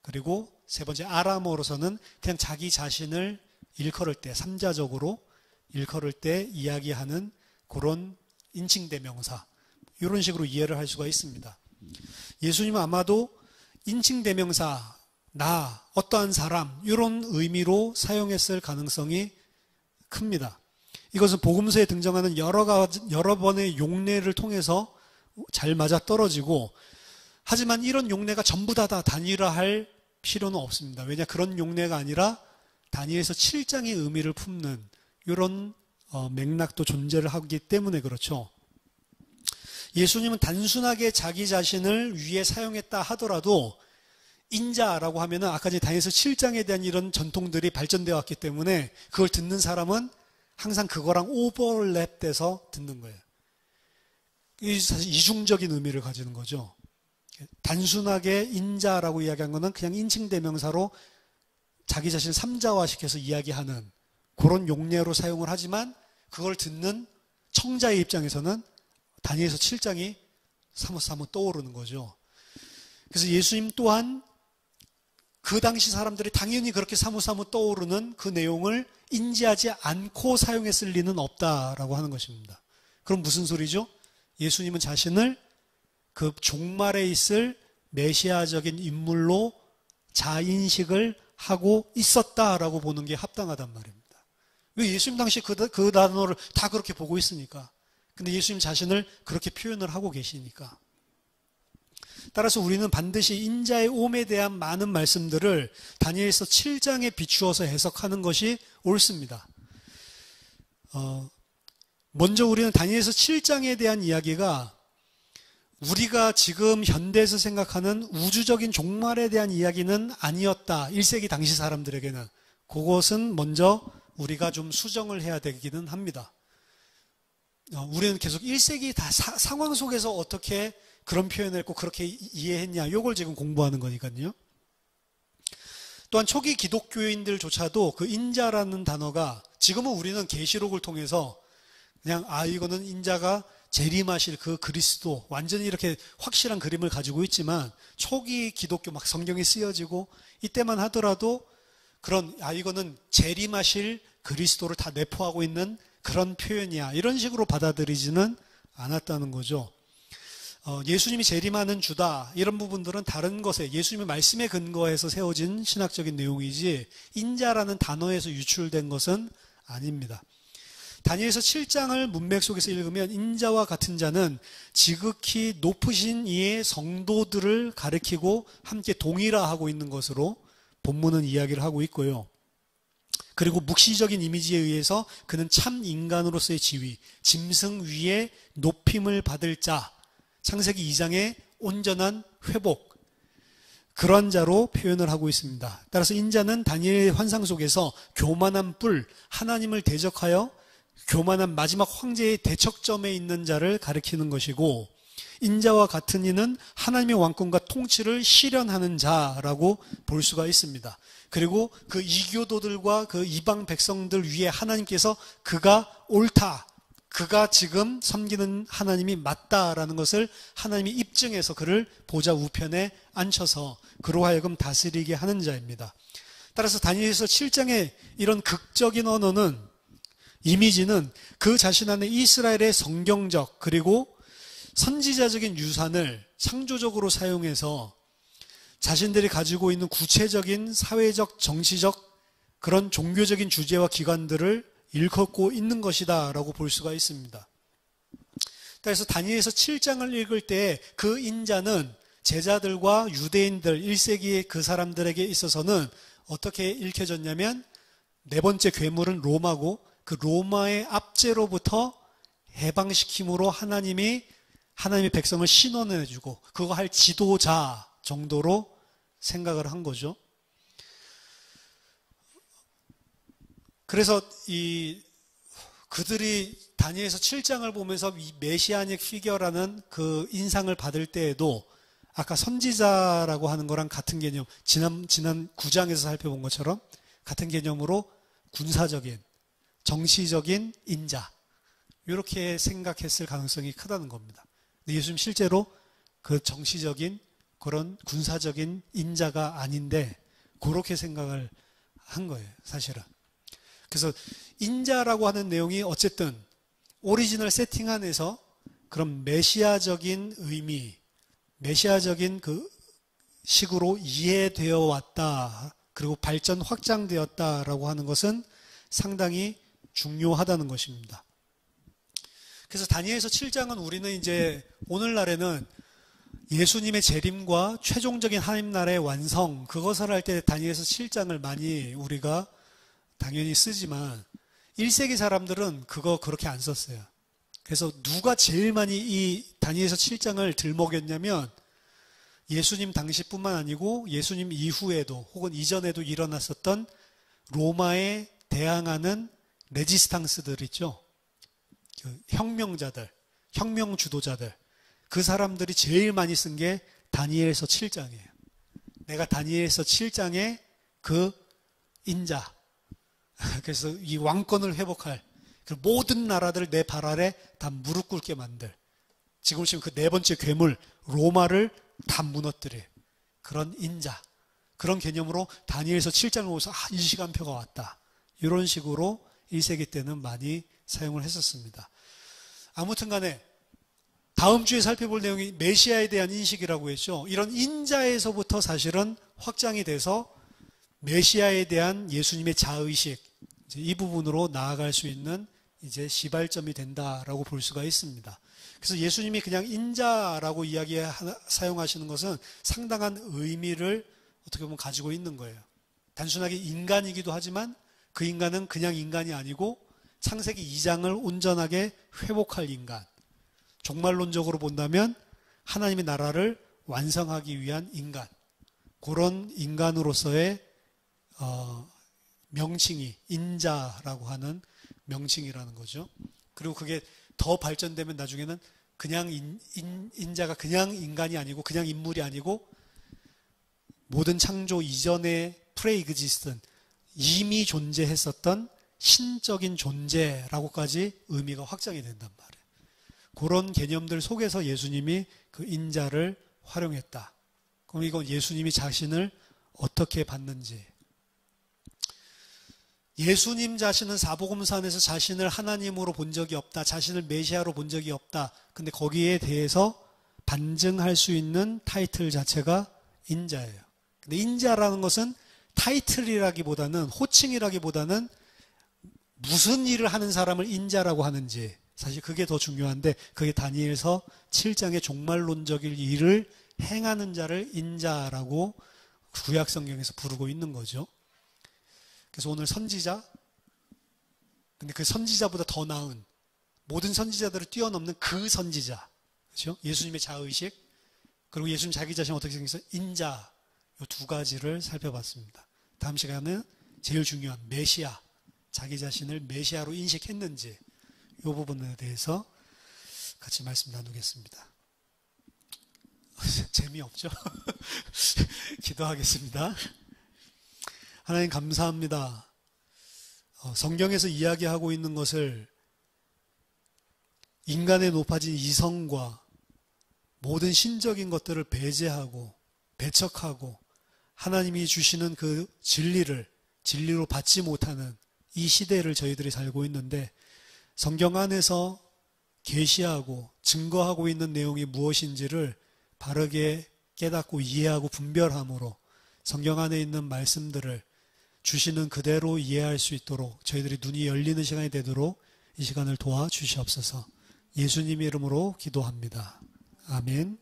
그리고 세 번째 아람어로서는 그냥 자기 자신을 일컬을 때, 삼자적으로 일컬을 때 이야기하는 그런 인칭대명사, 이런 식으로 이해를 할 수가 있습니다. 예수님은 아마도 인칭대명사, 나, 어떠한 사람, 이런 의미로 사용했을 가능성이 큽니다. 이것은 복음서에 등장하는 여러 번의 용례를 통해서 잘 맞아떨어지고, 하지만 이런 용례가 전부 다 단일화할 필요는 없습니다. 왜냐, 그런 용례가 아니라 다니엘서 7장의 의미를 품는 이런 맥락도 존재를 하기 때문에 그렇죠. 예수님은 단순하게 자기 자신을 위에 사용했다 하더라도 인자라고 하면은 아까 다니엘서 7장에 대한 이런 전통들이 발전되어 왔기 때문에 그걸 듣는 사람은 항상 그거랑 오버랩돼서 듣는 거예요. 이 사실 이중적인 의미를 가지는 거죠. 단순하게 인자라고 이야기한 것은 그냥 인칭대명사로 자기 자신을 삼자화시켜서 이야기하는 그런 용례로 사용을 하지만 그걸 듣는 청자의 입장에서는 다니엘서 7장이 사뭇사뭇 떠오르는 거죠. 그래서 예수님 또한 그 당시 사람들이 당연히 그렇게 사뭇사뭇 떠오르는 그 내용을 인지하지 않고 사용했을 리는 없다라고 하는 것입니다. 그럼 무슨 소리죠? 예수님은 자신을 그 종말에 있을 메시아적인 인물로 자인식을 하고 있었다라고 보는 게 합당하단 말입니다. 왜? 예수님 당시 그 단어를 다 그렇게 보고 있으니까. 근데 예수님 자신을 그렇게 표현을 하고 계시니까. 따라서 우리는 반드시 인자의 오음에 대한 많은 말씀들을 다니엘서 7장에 비추어서 해석하는 것이 옳습니다. 먼저 우리는 다니엘서 7장에 대한 이야기가 우리가 지금 현대에서 생각하는 우주적인 종말에 대한 이야기는 아니었다. 1세기 당시 사람들에게는. 그것은 먼저 우리가 좀 수정을 해야 되기는 합니다. 우리는 계속 1세기 다 상황 속에서 어떻게 그런 표현을 했고 그렇게 이해했냐, 이걸 지금 공부하는 거니까요. 또한 초기 기독교인들조차도 그 인자라는 단어가 지금은 우리는 계시록을 통해서 그냥 이거는 인자가 재림하실 그 그리스도, 완전히 이렇게 확실한 그림을 가지고 있지만 초기 기독교 막 성경이 쓰여지고 이때만 하더라도 그런 이거는 재림하실 그리스도를 다 내포하고 있는 그런 표현이야, 이런 식으로 받아들이지는 않았다는 거죠. 예수님이 재림하는 주다, 이런 부분들은 다른 것에 예수님의 말씀에 근거해서 세워진 신학적인 내용이지 인자라는 단어에서 유출된 것은 아닙니다. 다니엘서 7장을 문맥 속에서 읽으면 인자와 같은 자는 지극히 높으신 이의 성도들을 가리키고 함께 동일화하고 있는 것으로 본문은 이야기를 하고 있고요. 그리고 묵시적인 이미지에 의해서 그는 참 인간으로서의 지위, 짐승 위에 높임을 받을 자, 창세기 2장의 온전한 회복, 그런 자로 표현을 하고 있습니다. 따라서 인자는 다니엘의 환상 속에서 교만한 뿔, 하나님을 대적하여 교만한 마지막 황제의 대척점에 있는 자를 가리키는 것이고, 인자와 같은 이는 하나님의 왕권과 통치를 실현하는 자라고 볼 수가 있습니다. 그리고 그 이교도들과 그 이방 백성들 위에 하나님께서 그가 옳다, 그가 지금 섬기는 하나님이 맞다라는 것을 하나님이 입증해서 그를 보좌 우편에 앉혀서 그로 하여금 다스리게 하는 자입니다. 따라서 다니엘서 7장의 이런 극적인 언어는, 이미지는 그 자신 안에 이스라엘의 성경적 그리고 선지자적인 유산을 창조적으로 사용해서 자신들이 가지고 있는 구체적인 사회적, 정치적 그런 종교적인 주제와 기관들을 일컫고 있는 것이다 라고 볼 수가 있습니다. 그래서 다니엘서 7장을 읽을 때 그 인자는 제자들과 유대인들 1세기의 그 사람들에게 있어서는 어떻게 읽혀졌냐면, 네 번째 괴물은 로마고 그 로마의 압제로부터 해방시킴으로 하나님의 백성을 신원해주고 그거 할 지도자 정도로 생각을 한 거죠. 그래서 그들이 다니엘서 7장을 보면서 이 메시아닉 피겨라는 그 인상을 받을 때에도 아까 선지자라고 하는 거랑 같은 개념, 지난 9장에서 살펴본 것처럼 같은 개념으로 군사적인, 정치적인 인자, 이렇게 생각했을 가능성이 크다는 겁니다. 근데 예수님 실제로 그 정치적인 그런 군사적인 인자가 아닌데 그렇게 생각을 한 거예요, 사실은. 그래서 인자라고 하는 내용이 어쨌든 오리지널 세팅 안에서 그런 메시아적인 의미, 메시아적인 그 식으로 이해되어 왔다, 그리고 발전 확장되었다라고 하는 것은 상당히 중요하다는 것입니다. 그래서 다니엘서 7장은 우리는 이제 오늘날에는 예수님의 재림과 최종적인 하나님 나라의 완성, 그것을 할 때 다니엘서 7장을 많이 우리가 당연히 쓰지만 1세기 사람들은 그거 그렇게 안 썼어요. 그래서 누가 제일 많이 이 다니엘서 7장을 들먹였냐면 예수님 당시뿐만 아니고 예수님 이후에도 혹은 이전에도 일어났었던 로마에 대항하는 레지스탕스들 있죠. 그 혁명자들, 혁명 주도자들, 그 사람들이 제일 많이 쓴 게 다니엘서 7장이에요. 내가 다니엘서 7장의 그 인자. 그래서 이 왕권을 회복할 그 모든 나라들을 내 발 아래 다 무릎 꿇게 만들. 지금 보시면 그 네 번째 괴물 로마를 다 무너뜨릴 그런 인자. 그런 개념으로 다니엘서 7장을 보면서 이 시간표가 왔다. 이런 식으로 1세기 때는 많이 사용을 했었습니다. 아무튼 간에 다음 주에 살펴볼 내용이 메시아에 대한 인식이라고 했죠. 이런 인자에서부터 사실은 확장이 돼서 메시아에 대한 예수님의 자의식, 이 부분으로 나아갈 수 있는 이제 시발점이 된다라고 볼 수가 있습니다. 그래서 예수님이 그냥 인자라고 사용하시는 것은 상당한 의미를 어떻게 보면 가지고 있는 거예요. 단순하게 인간이기도 하지만 그 인간은 그냥 인간이 아니고 창세기 2장을 온전하게 회복할 인간. 종말론적으로 본다면 하나님의 나라를 완성하기 위한 인간. 그런 인간으로서의 명칭이 인자라고 하는 명칭이라는 거죠. 그리고 그게 더 발전되면 나중에는 그냥 인자가 그냥 인간이 아니고 그냥 인물이 아니고 모든 창조 이전의 프레익지스턴 이미 존재했었던 신적인 존재라고까지 의미가 확장이 된단 말이에요. 그런 개념들 속에서 예수님이 그 인자를 활용했다. 그럼 이건 예수님이 자신을 어떻게 봤는지. 예수님 자신은 사복음서에서 자신을 하나님으로 본 적이 없다. 자신을 메시아로 본 적이 없다. 근데 거기에 대해서 반증할 수 있는 타이틀 자체가 인자예요. 근데 인자라는 것은 타이틀이라기보다는 호칭이라기보다는 무슨 일을 하는 사람을 인자라고 하는지 사실 그게 더 중요한데 그게 다니엘서 7장의 종말론적인 일을 행하는 자를 인자라고 구약 성경에서 부르고 있는 거죠. 그래서 오늘 선지자, 근데 그 선지자보다 더 나은 모든 선지자들을 뛰어넘는 그 선지자, 그렇죠? 예수님의 자의식, 그리고 예수님 자기 자신 어떻게 생겼어요? 인자, 이 두 가지를 살펴봤습니다. 다음 시간은 제일 중요한 메시아, 자기 자신을 메시아로 인식했는지 이 부분에 대해서 같이 말씀 나누겠습니다. 재미없죠? 기도하겠습니다. 하나님 감사합니다. 성경에서 이야기하고 있는 것을 인간의 높아진 이성과 모든 신적인 것들을 배제하고 배척하고 하나님이 주시는 그 진리로 받지 못하는 이 시대를 저희들이 살고 있는데 성경 안에서 계시하고 증거하고 있는 내용이 무엇인지를 바르게 깨닫고 이해하고 분별함으로 성경 안에 있는 말씀들을 주시는 그대로 이해할 수 있도록 저희들이 눈이 열리는 시간이 되도록 이 시간을 도와주시옵소서. 예수님의 이름으로 기도합니다. 아멘.